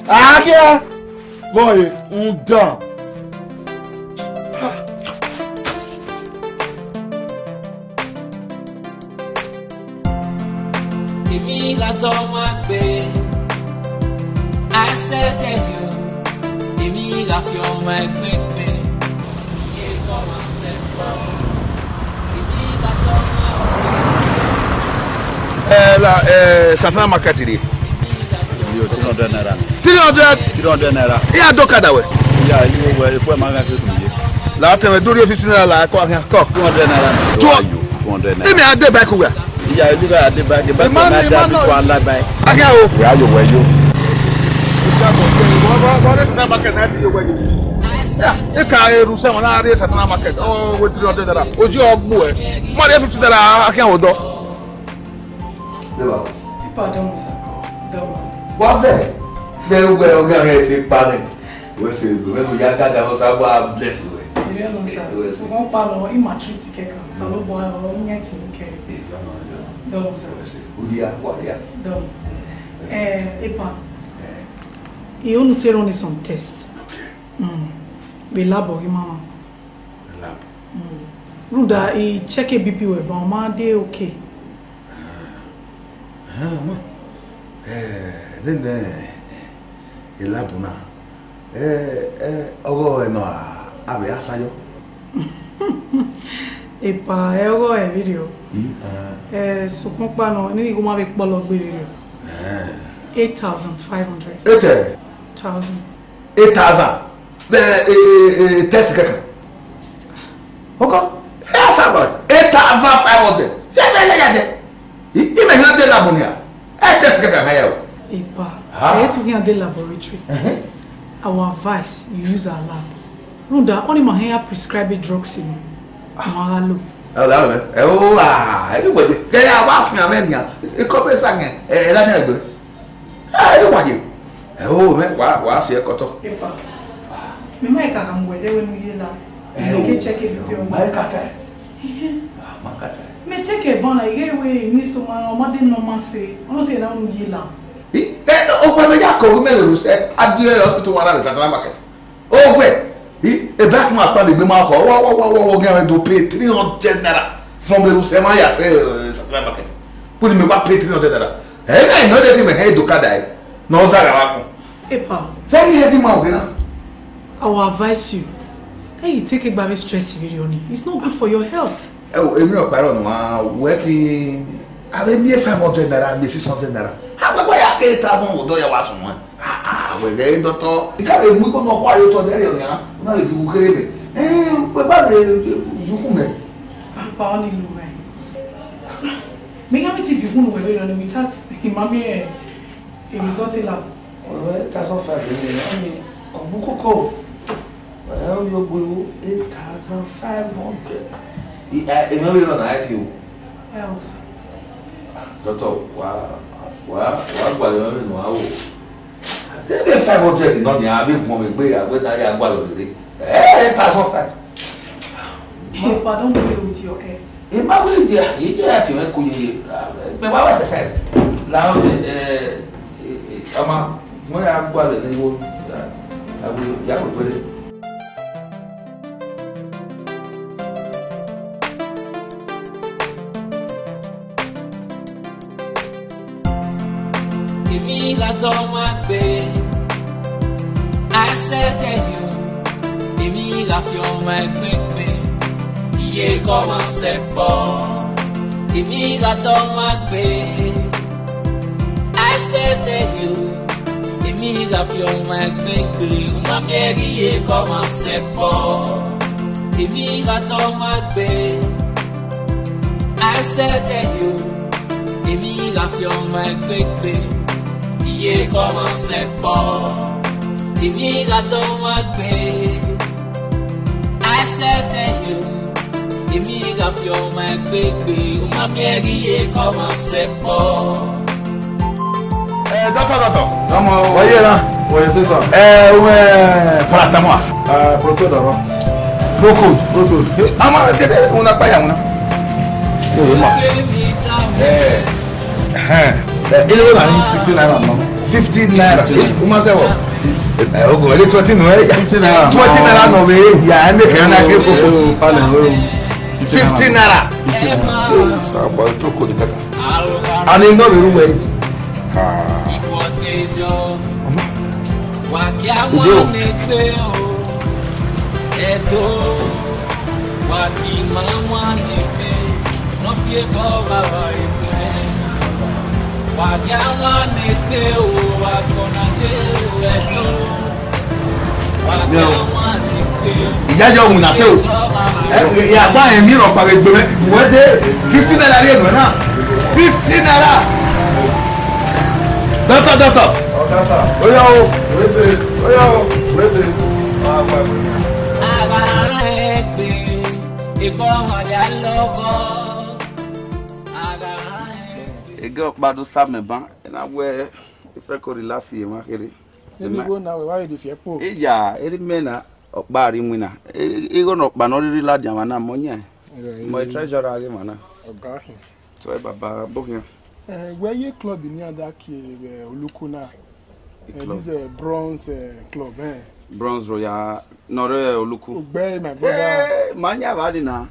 Akia boy unda Èmi la to ma gbe I said that you Èmi la fi o ma gbe gbe Ye ko ma se po Èmi la to ma Safran market ide. Yo 300 naira. 300 naira. Ya doka da we. Ya ile we fo ma ga se tuye. La te we do 50 naira la ko kan ko 200 naira. 200 naira. Emi ade ba ko we. Ya ile ga ade ba ke ba na da bi ko ala ba. Aga o. We ayo we yo. Safran market na di we. E ka eru se won na re Safran market. Oh we 300 naira. Oji ogbo e. Mo de 50 naira akan o do. Leva. Pardon, sir. What's it? Then we're going to take part in. What's it? When we are gathered, I was about blessed. You know, sir. We won't pardon in my treaty cake. So, no boy, or anything cake. Don't, sir. Who do you have? What do you have? Don't. Epa. You want to run some test. Okay. We lab or mama. Lab. Ruda, he check a BP web, but my day okay. Then elabuna ogo no abe asayo epa ego e video so kompa no ni ko ma be polo gbe re 8,500 8,000 the test kaka oko esa boy 8,500 Ime na de labonia. Test kaka haya. Epa. To get the laboratory. Our advice, you use our lab. Runda, only my hair prescribe drugs in. Magalo. Everybody. They are laughing at me. A copy sang it. I don't want you. Oh, man, what's your cotton? Epa. Me make a ham where they will be lab. You check it if you're my cutter. Me check it, but I get away. Me so my didn't know man say. I don't say that I'm yellow. Oh, when you call me, you say, I do hospital one at the market. Oh, wait. A black man probably be my home. What going to pay 300 naira from the Semaya say market. Put me back pay 300 naira. Hey, I know that him head to Kadai. No, Zara. Epa. Very heavy man, I will advise you. Hey, you take a baby stress severely. It's not good for your health. Oh, èmi ò parọ́ no. Wetin ave mi 500 naira, mi 600 naira. Ha gba ya ke ta mo do ya wa sun won. We dey doctor. Ika be mu ko no kwa yo to dere o yan. Na e fi ku kere be. Pe ba le juku me. Pa oni lu me. Me ga mi ti fi hunu we we on mi tas mami e result lab. Oh, ta so fa be ni. Obu koko. Well, you go 8,500. Èmi ò lọ náà ti o. Doctor, wà gbà lọ nínú àwò. Tẹ́lẹ̀ 500 náà ni àbí mọ̀ mi gbé àgbẹ̀dá yà gbà lọ lórí. 8,500. Papa, don't play with your head. Ìmọ̀ wí jẹ́ àtìwẹ́ kò yẹ pé wá wá exercise. Láwọn ọmọ wọn yà gbà lọ lórí wọn. Àwọn yà kò péré. Èmi la tọ́ máa gbé àṣẹ́dẹ̀ yìí èmi la fi ọmọ ẹgbẹ́ gbé iye kọ́ máa ṣe pọ̀ èmi la tọ́ máa gbé àṣẹ́dẹ̀ yìí èmi la fi ọmọ ẹgbẹ́ gbé ọmọ mẹ́rin iye kọ́ máa ṣe pọ̀ èmi la tọ́ máa gbé àṣẹ́dẹ̀ yìí èmi la fi ọmọ ẹgbẹ́ gbé. Iye kọ́mọ sẹ́pọ̀, èmi ìlàtọ̀ máa gbé. Àìsẹ́tẹ̀ yìí, èmi ìlàfi ọmọ ẹgbẹ́ gbé. Ọmọ mi ẹ̀rí iye kọ́mọ sẹ́pọ̀. Dọ́tọ̀. Ọmọ wọ́yé náà. Wọ́yé sísọ. Paracetamol. Procode ọ̀rọ̀. Procode. Ọmọ kéde òun náà pàyà wọn náà. Yóò mọ̀. Ilé wọn náà ní 15 naira nọ. 15 naira. O ma se wo. Ogun ele 20 no e. 15 naira. 20 naira no we ya me kan na ke koko. 15 naira. Sa boy to ko de kaka. Ani no be ruwe. Wa ki àwọn ne pe o. Edo. Wa ki mama ne pe. No fi ko baba ipe. Wàgíàwá nètè o, àgbọ̀nàdé o ẹ̀dọ́. Wàgíàwá nètè o. Ìjájọ́ òun nà sí o. Ìyàgbá yẹn mi rọ̀ pàrọ̀ ìgbẹ́ ìwé dé 15 naira lé ìlú náà. 15 naira. Dọ́tọ̀. Oya o. Wẹ́sẹ̀. Ara rẹ̀ gbé ìgbọ́n àdá lọ́gọ́. Ege okpado same ban na we ife ko relax ye ma kere. Emi go na we why dey fear po. Eja eri mena okpa ri mwina. Ego no okpa no ri la dia mana monya. Mo treasure age mana. Oga. So e baba bokin. Where ye club ni ada ki Oluku na. This bronze club Bronze Royal Nore Oluku. Ogbe my brother. Manya ba di na.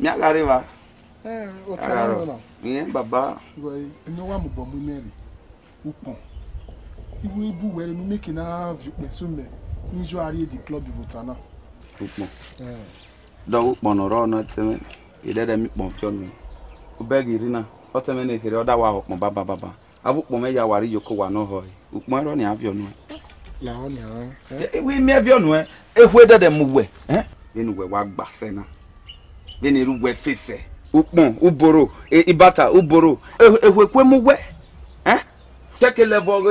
Mi agare ba. O tell me Iya baba. Wai eno wa mo bo mu meri. Upon. Ibu ibu were no make na sume. Njo ari the club votana. Upon. Do upon oro no teme. Ide de mi pon fionu. Ubegi rina. O teme ne kere oda wa upon baba. Avu pon me ya wari yoko wa no hoy. Upon ro ni avionu. La oni we me avionu ehwe de mu we. Benu we wa gbase na. Benu ru we fese. Upon uboro ibata uboro ehwekwe mu we take level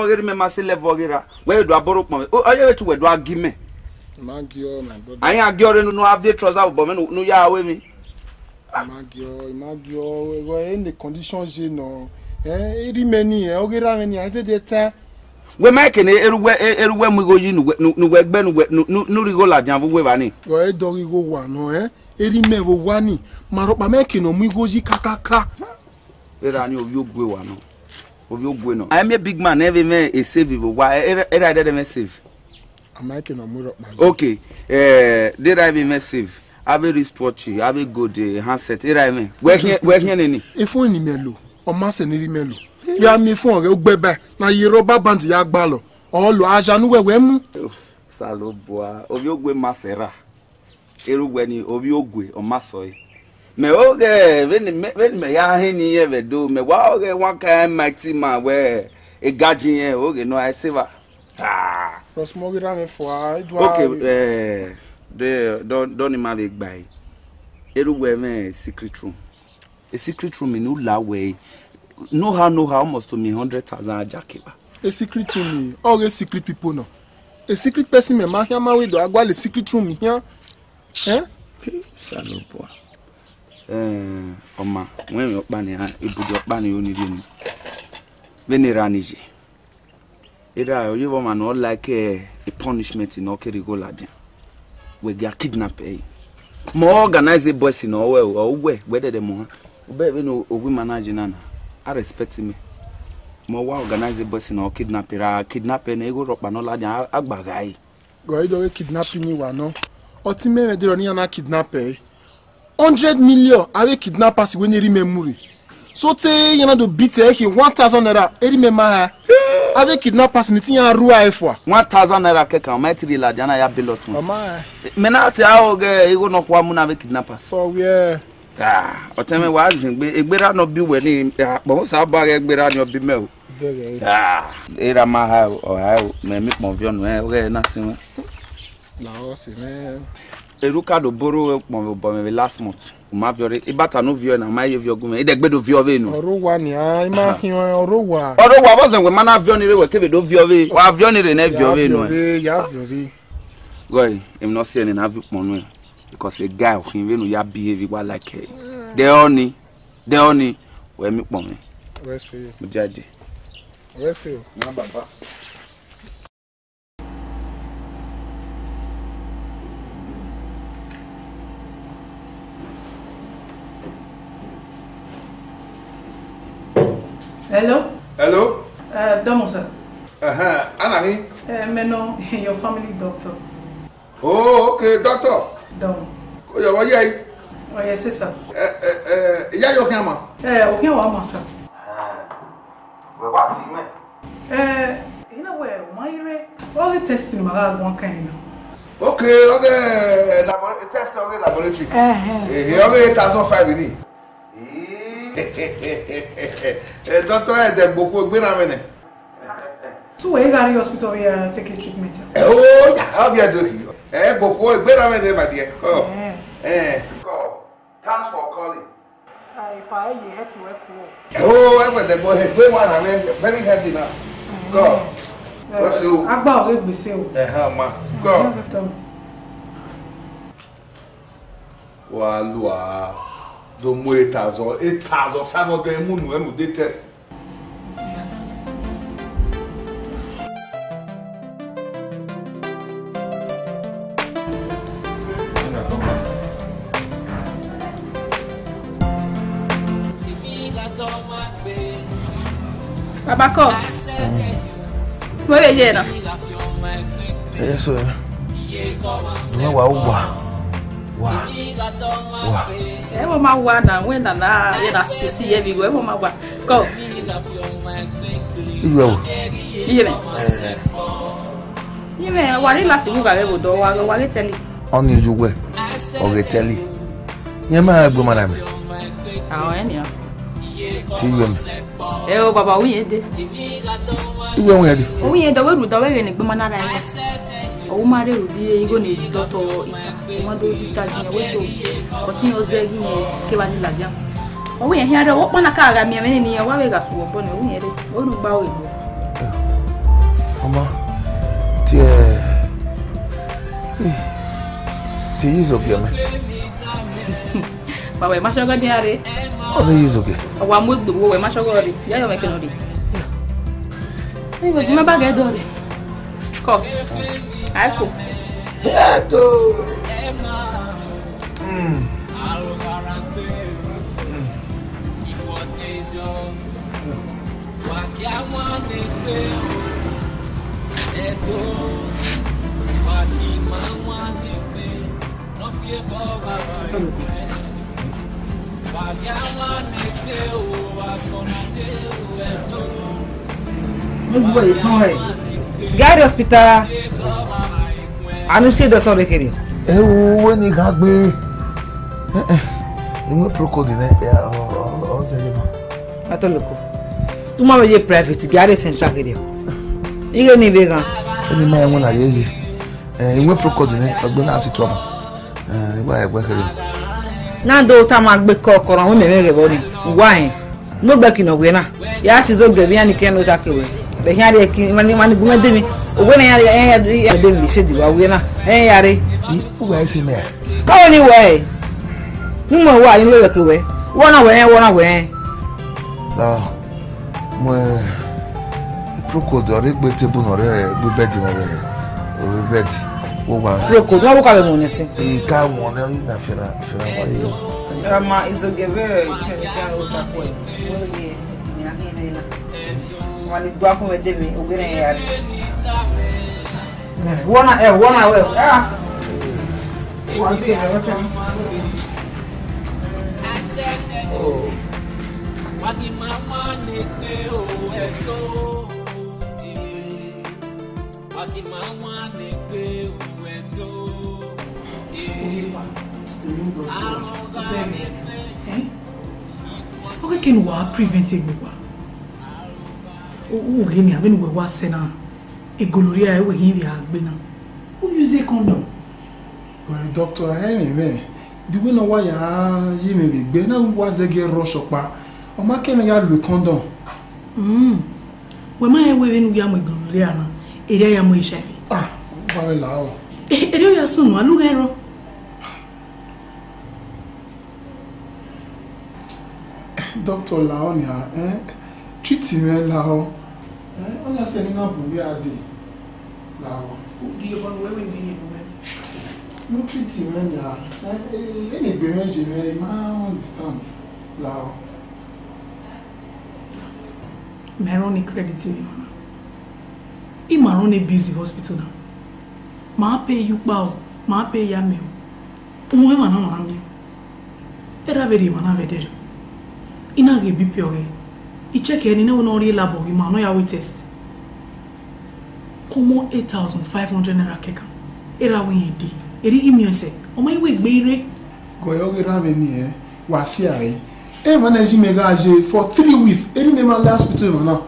erime masi level gira we do aboro pon oye wetu we do agime magio my brother ayin agio re nu have the trouser bo me nu ya awe mi magio we in the conditions je no erime ni ogira me ni I say dey time we make ne eruwe mu go yi nu we gbe nu rigo la jan fu we ba ni we do rigo wa no erime wo wani maropa make no mu go ji kakaka era ni obi ogwe wa no obi ogwe no I am a big man every man a save wa era dey me save am I no mu ropa okay did I be me save have wristwatch have good handset era me we here ni phone ni melo o ma se ni melo ya mi phone re o gbe ba na ye rubber band ya gba lo o lo aja nu wewe mu Saloboa, Oviogwe Masera. Erugweni, Oviogwe, or Masoi. Me oge, when me ya hini ever do, me wa oge one kind mighty man where a gajin oge no I say va. Ah. Okay, don't imagine by. Erugwe me secret room. A secret room in Ula way. Know how almost to me 100,000 jakiba. A secret room, all the secret people no. A secret person me ma here ma we do agwa le secret room here. Eh? Saloboa. Oma, when you ban ya, ibudo ban you ni dini. Veneraniji. Ira you woman not like a punishment in okeri go ladian. We get kidnapped. More organized boys in our way, whether the more. Ube we no women nana. I respect me. More organized boys in our kidnapping ego rock no ladian agbagai. Go do kidnapping you no. Otime me dey run na kidnapper. 100 million avec kidnappers when you remember. So te you know do beat he 1,000 naira. E remember ha. Avec kidnappers ni tinya rua efwa. 1,000 naira keka o matiri la diana ya bilot. Mama. Me na te a oge ego no kwa mu na avec kidnappers. For where? Ah, otime wa zingbe egbera no bi we ni bo sa ba egbera ni obi me o. Ah, era ma ha o ha me mi pon vion we oge na tin. Na o se me. Eruka do boro me last month. Ma viore ibata no vio na ma ye vio gume. Ide gbe do vio ve no. Orowa ni ai ma hin orowa. Orowa bo zen we mana vio ni re we kebe do vio ve. Wa vio ni re na vio ve no. Ya vio ve. Goy, I'm not saying na vio pon no. Because a guy who we no ya behave wa like the only we mi pon me. We see. Mo jade. We see. Na baba. Hello? Hello? Domo, sir. Anani? Meno, your family doctor. Oh, okay, doctor. Domo. Oh, yeah, what yeah? Oh, yes, sir. Yeah, you okay, ma? Okay, what, sir? Well, what do you mean? You know where, my all the testing, my one kind of. Okay, test okay, laboratory. Here, okay, 1,500 in Doctor, the book will be ramen. So, where you got the hospital here taking treatment? Oh, I'll be doing. Book will be ramen, my dear. Go. Thanks for calling. I had to work. Oh, I went the boy, one, very heavy now. Go. What's you? I'm about to be sealed. Go. Walua. Do mo 8,500 munu emu dey test. Babako. Where you na? Yes, sir. No wa. Ewo ma wa na we na ye na sisi ye bi go ewo ma wa. Go. Yeme wari la si buga le do wa wari tell. On you we. O ge tell. Yema egbo mana me. Ah, eni o. Ti yem. O baba wi ede. Iwe won yede. O wi ede we ru do we ni gbe mana ra ye. O ma re ru di igo ni doctor ita. Mo do discharge ni we so. O tin o ze gi ni ke ba ni la bia. O wi here re wo pona ka ga mi me ni wa we ga so bo ni o wi ede. O ru gba o igbo. Mama. Ti yizo bia me. Baba e ma shogo di are. O de yizo ke. O wa mo gbo we ma shogo ri. Ya yo me ke no ri. Ni we ma ba ga do ri. Ko. Ai ko. Ya do. Gari hospital. Anu ti doctor le kiri. Wo ni ga gbe. Inwe procode ne o se je ma. Atoloko. Tu ma ye private gare central kiri. Ige ni be gan. Ni ma enwe na ye. Inwe procode ne ogbe na si to ma. Nígbà ẹgbẹ́ kiri. Na do ta ma gbe kokoro won me mere bo ni. Wa yin. No gbe kino we na. Ya ti zo gbe bi ani ken lo ta kewe. Be yan re ki mani gume de mi. Owe na ya de mi se di wa we na. Yare. Uwe si me. How ni we? Ni mo wa yin lo yo kewe. Wona we. Da. Mo procode ore gbe table no re gbe bed na re. O bed. Procode no ka be mo ni sin. E ka mo na na fera wa yo. Ma izogebe cheni kan o ta ko. Oye, ni akini na. Wali gba ko me de mi, o gbe ya. Wona we. Ah. Wa bi e wa ta. Oh. Wagi mama ne pe o eto. Wagi mama ne pe o eto. Okay, can we prevent it? Oh, gini abeni we wa sena. E goloria e we hivi agbena. Who use a condom? Well, doctor, anyway, do we know why you may be gbe na was a get rush opa. O ma ke me ya lu condom. We ma e we nu ya mo goloria na. Ere ya mo ishavi. Ah, ba we la o. Ere ya sunu alu gero. Doctor Laonia, treatment Lao. On your sending up we are the Lao. Do you want to wear no treatment, ya. Any beverage, I understand. Lao. Maroni credit me. In Maroni Busy Hospital now. Ma pay you bow, ma pay ya meal. Women are me. Era very one of it. Ina ge BP oge. I check any no ori labo we ma no ya we test. Komo 8,500 naira keka. Era we yedi. Eri gi mi ose. O ma iwe gbe ire. Go yo ge rave ni wa si ai. E ma na ji mega age for 3 weeks. Eri me ma last hospital na.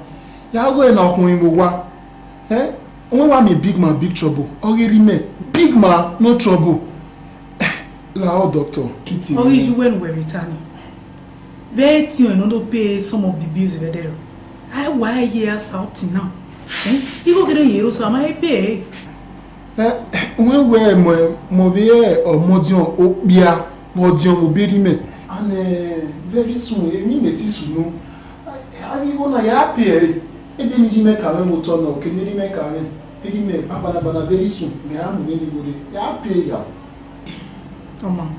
Ya go na okun igbo wa. Onwe wa me big man big trouble. Oge ri me big man no trouble. La doctor. Kitty. Oge you when we return. Bet you no pay some of the bills over there. I why years out now. You go get a year so am I pay? When we mo be or modion o bia modion o be me. And very soon me meti sunu. I you gonna ya pay. E dey ni me ka mo to no ke ni me ka me. E me papa na very soon. Me am ni go dey. Ya pay ya. Come on.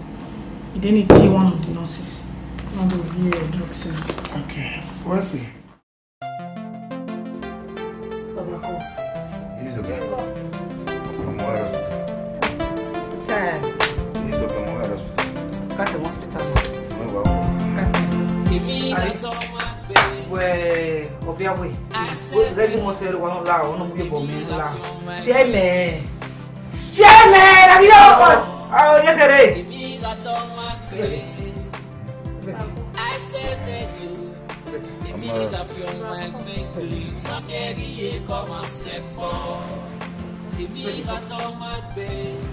You didn't see one of the nurses. Not over here, drugs. Okay, where's he? He's okay. From what hospital? He's okay, from what hospital? Got the hospital. Where of your way? Ready motor one lao, no give me lao. Tieme! Oh, look at it! I said that you, me love your mind, baby. My Mary, come on, set more. Me got on my bed.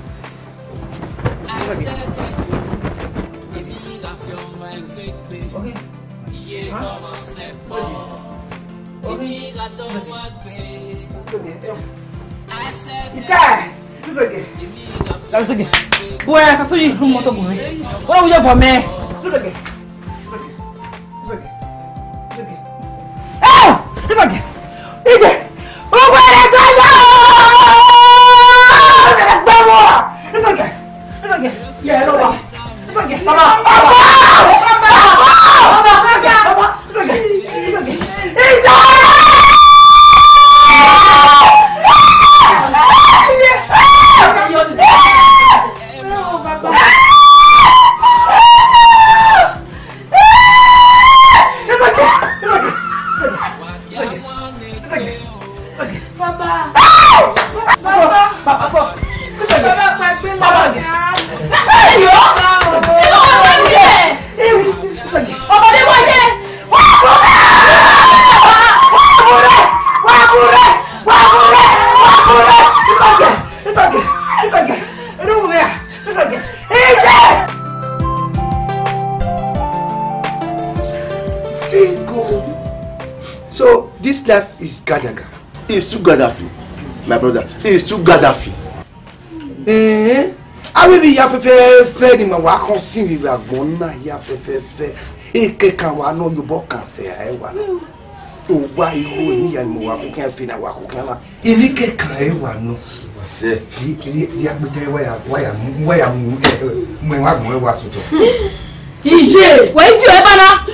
I said that you, me love your mind, baby. Yeah, come on, set more. Me got on my bed. I said that it's okay. That's okay. Boy, I saw you from motor boy. What are you for me? It's okay. It's okay. It's okay. Oh! It's okay. It's okay. Oh, where are you going? It's okay. It's okay. Yeah, no more. It's okay. Mama. It's okay. It's okay. It's okay. life is Gadaga. It's too Gaddafi, my brother. It's too Gaddafi. Abibi ya fe ni ma wa kon sin wi agbon na ya fe. Eke kan wa no yo bo kan se e wa. O wa iho ni ya ni mo wa ko kan fi na wa ko kan la. Ili ke kan e wa no. Wa se ya gbete wa ya mu wa gbon e wa soto. Tije, wa ifi e bana.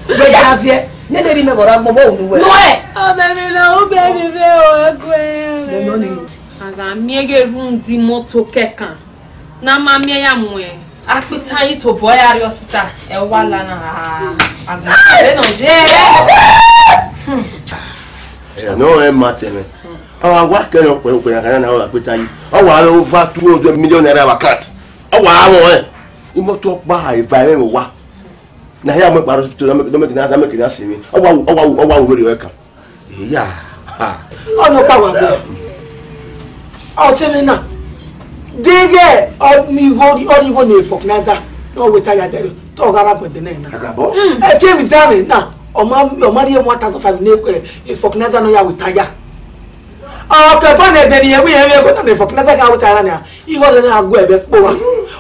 We ya afie. Ne de ri me bora gbo bo ni we. No e. O baby be o egwe. Le no ni. Aga miege run di moto kekan. Na ma mie ya mu e. Apita yi to boy ari hospital. E wa la na. Aga e no je. No e mate me. Awa wa ke no pe kan na wa apita yi. O wa over 200 million naira account. O wa awon e. Imoto pa e va e wa. Na ya mo pa hospital do me kina me kina simi. O wa we kan. Iya. O no pa wa be. O temi na. Dege o mi hori ho ne foknaza. No we tire there. To gara gbede na. Agabo. E came down na. O ma ri 1005 ne e foknaza no ya we tire. O ke bo ne de ni e we go na foknaza ka we tire na. I go na agbo ebe po wa.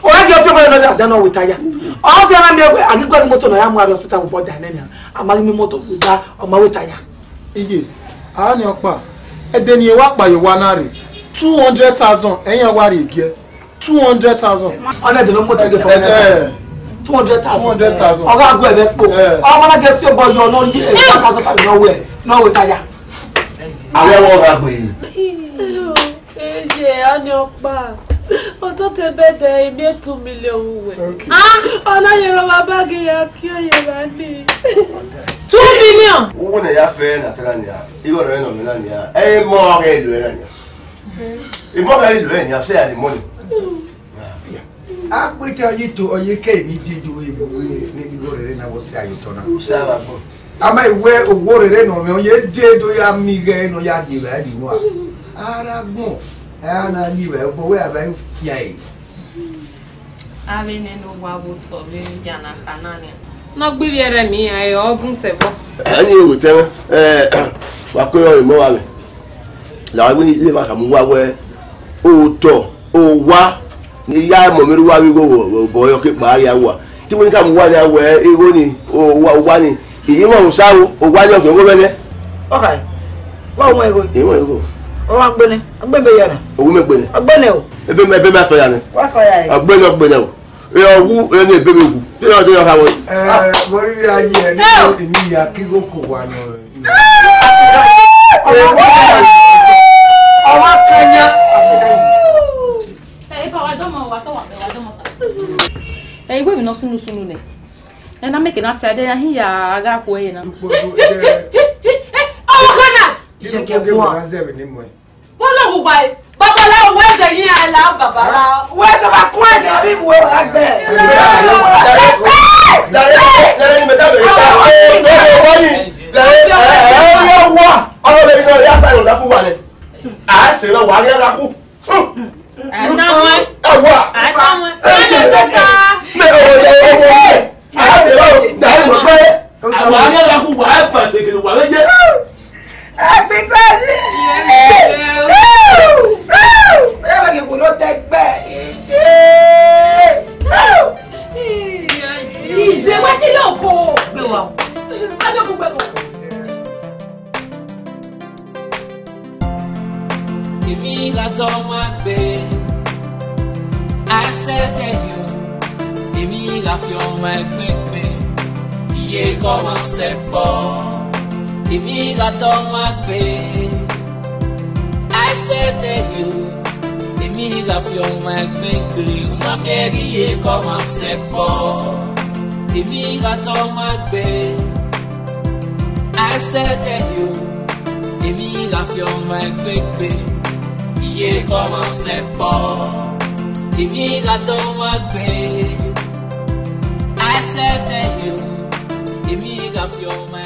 O ya je fe mo no da no we tire. O se na me agigwa moto no ya mu hospital bo da na na. Amali mi moto da o ma we tire. Iye. Ani opa. Ede ni e wa pa ye wa na re. 200,000 ẹ̀yin wa re gie 200,000 ona de no moto de for 200,000 oga agbo ebe po o ma na ge fi bo yo no ye 1,500 no we tire Awe wo ra gbe. Eje ani opa. O to te bede ibi 2 million we. Ona ye ro baba ge ya ki o ye ba ni. 2 million. Wo na ya fe na tara ni ya. Igo re no me na ni ya. E mo ge lu na ni. E mo ge lu ni ya say ani money. Apita yi to oye ke mi di do e ni bi go re na wo se ayo to na. Sa ba go. Ama iwe owo re no me oye de do ya mi ge no ya di ba di no a. Ara gbon. Ana ni we bo we aba fia yi. Ave ne no wa bo to be ya na kanani. No gbe yere mi ayo obun sebo. Ani o te wa ko yo mo wa le. La wa ni ile ma ka mu wa we o to o wa ni ya mo mi ru wa wi go bo yo ke pa ya wa. Ti mo ni ka mu wa ya we ego ni o wa ni. Iyi mo o sa o wa yo ke go bele. Okay. Wa mo ego. Iyi mo ego. O wa gbe ni. Agbe me ya na. Owu me gbe ni. Agbe ni o. Ebe me so ya ni. Wa so ya yi. Agbe o. E owu e ni ebe me wu. Ti o de yo ka wo. Mo ri aye ni mi ya ki go ko wa no. Owa kanya. Wa domo sa. We no sunu ne. E na make na tade ya hi ya aga ko ye na. O kana. Je ke bo na ze ni mo. Wala wo bai. Babala we ze yin ala babala. We se ba ko e bi wo agbe. La me da be wa. Oro le ino ya sa yo da fu wa le. A se ro wa ri ara ku. Na wa. Ewa. Ata mo. Me o ye. A se ro da mo pe. Wa ri ara ku wa e fa se ke wa le je. Ije wa ti loko. Gbe wa. Ajo ku gbe ko. Èmi la to ma gbe. I said that you. Èmi la fi o ma gbe. Iye ko ma se po. Èmi la to ma gbe. I said that you. Èmi la fi o ma gbe. O ma meri iye ko ma se po. Èmi la to ma gbe. I said that you. Èmi la fi o ma gbe. Iye ko ma se po. Èmi la to ma gbe. I said that you. Èmi la fi o ma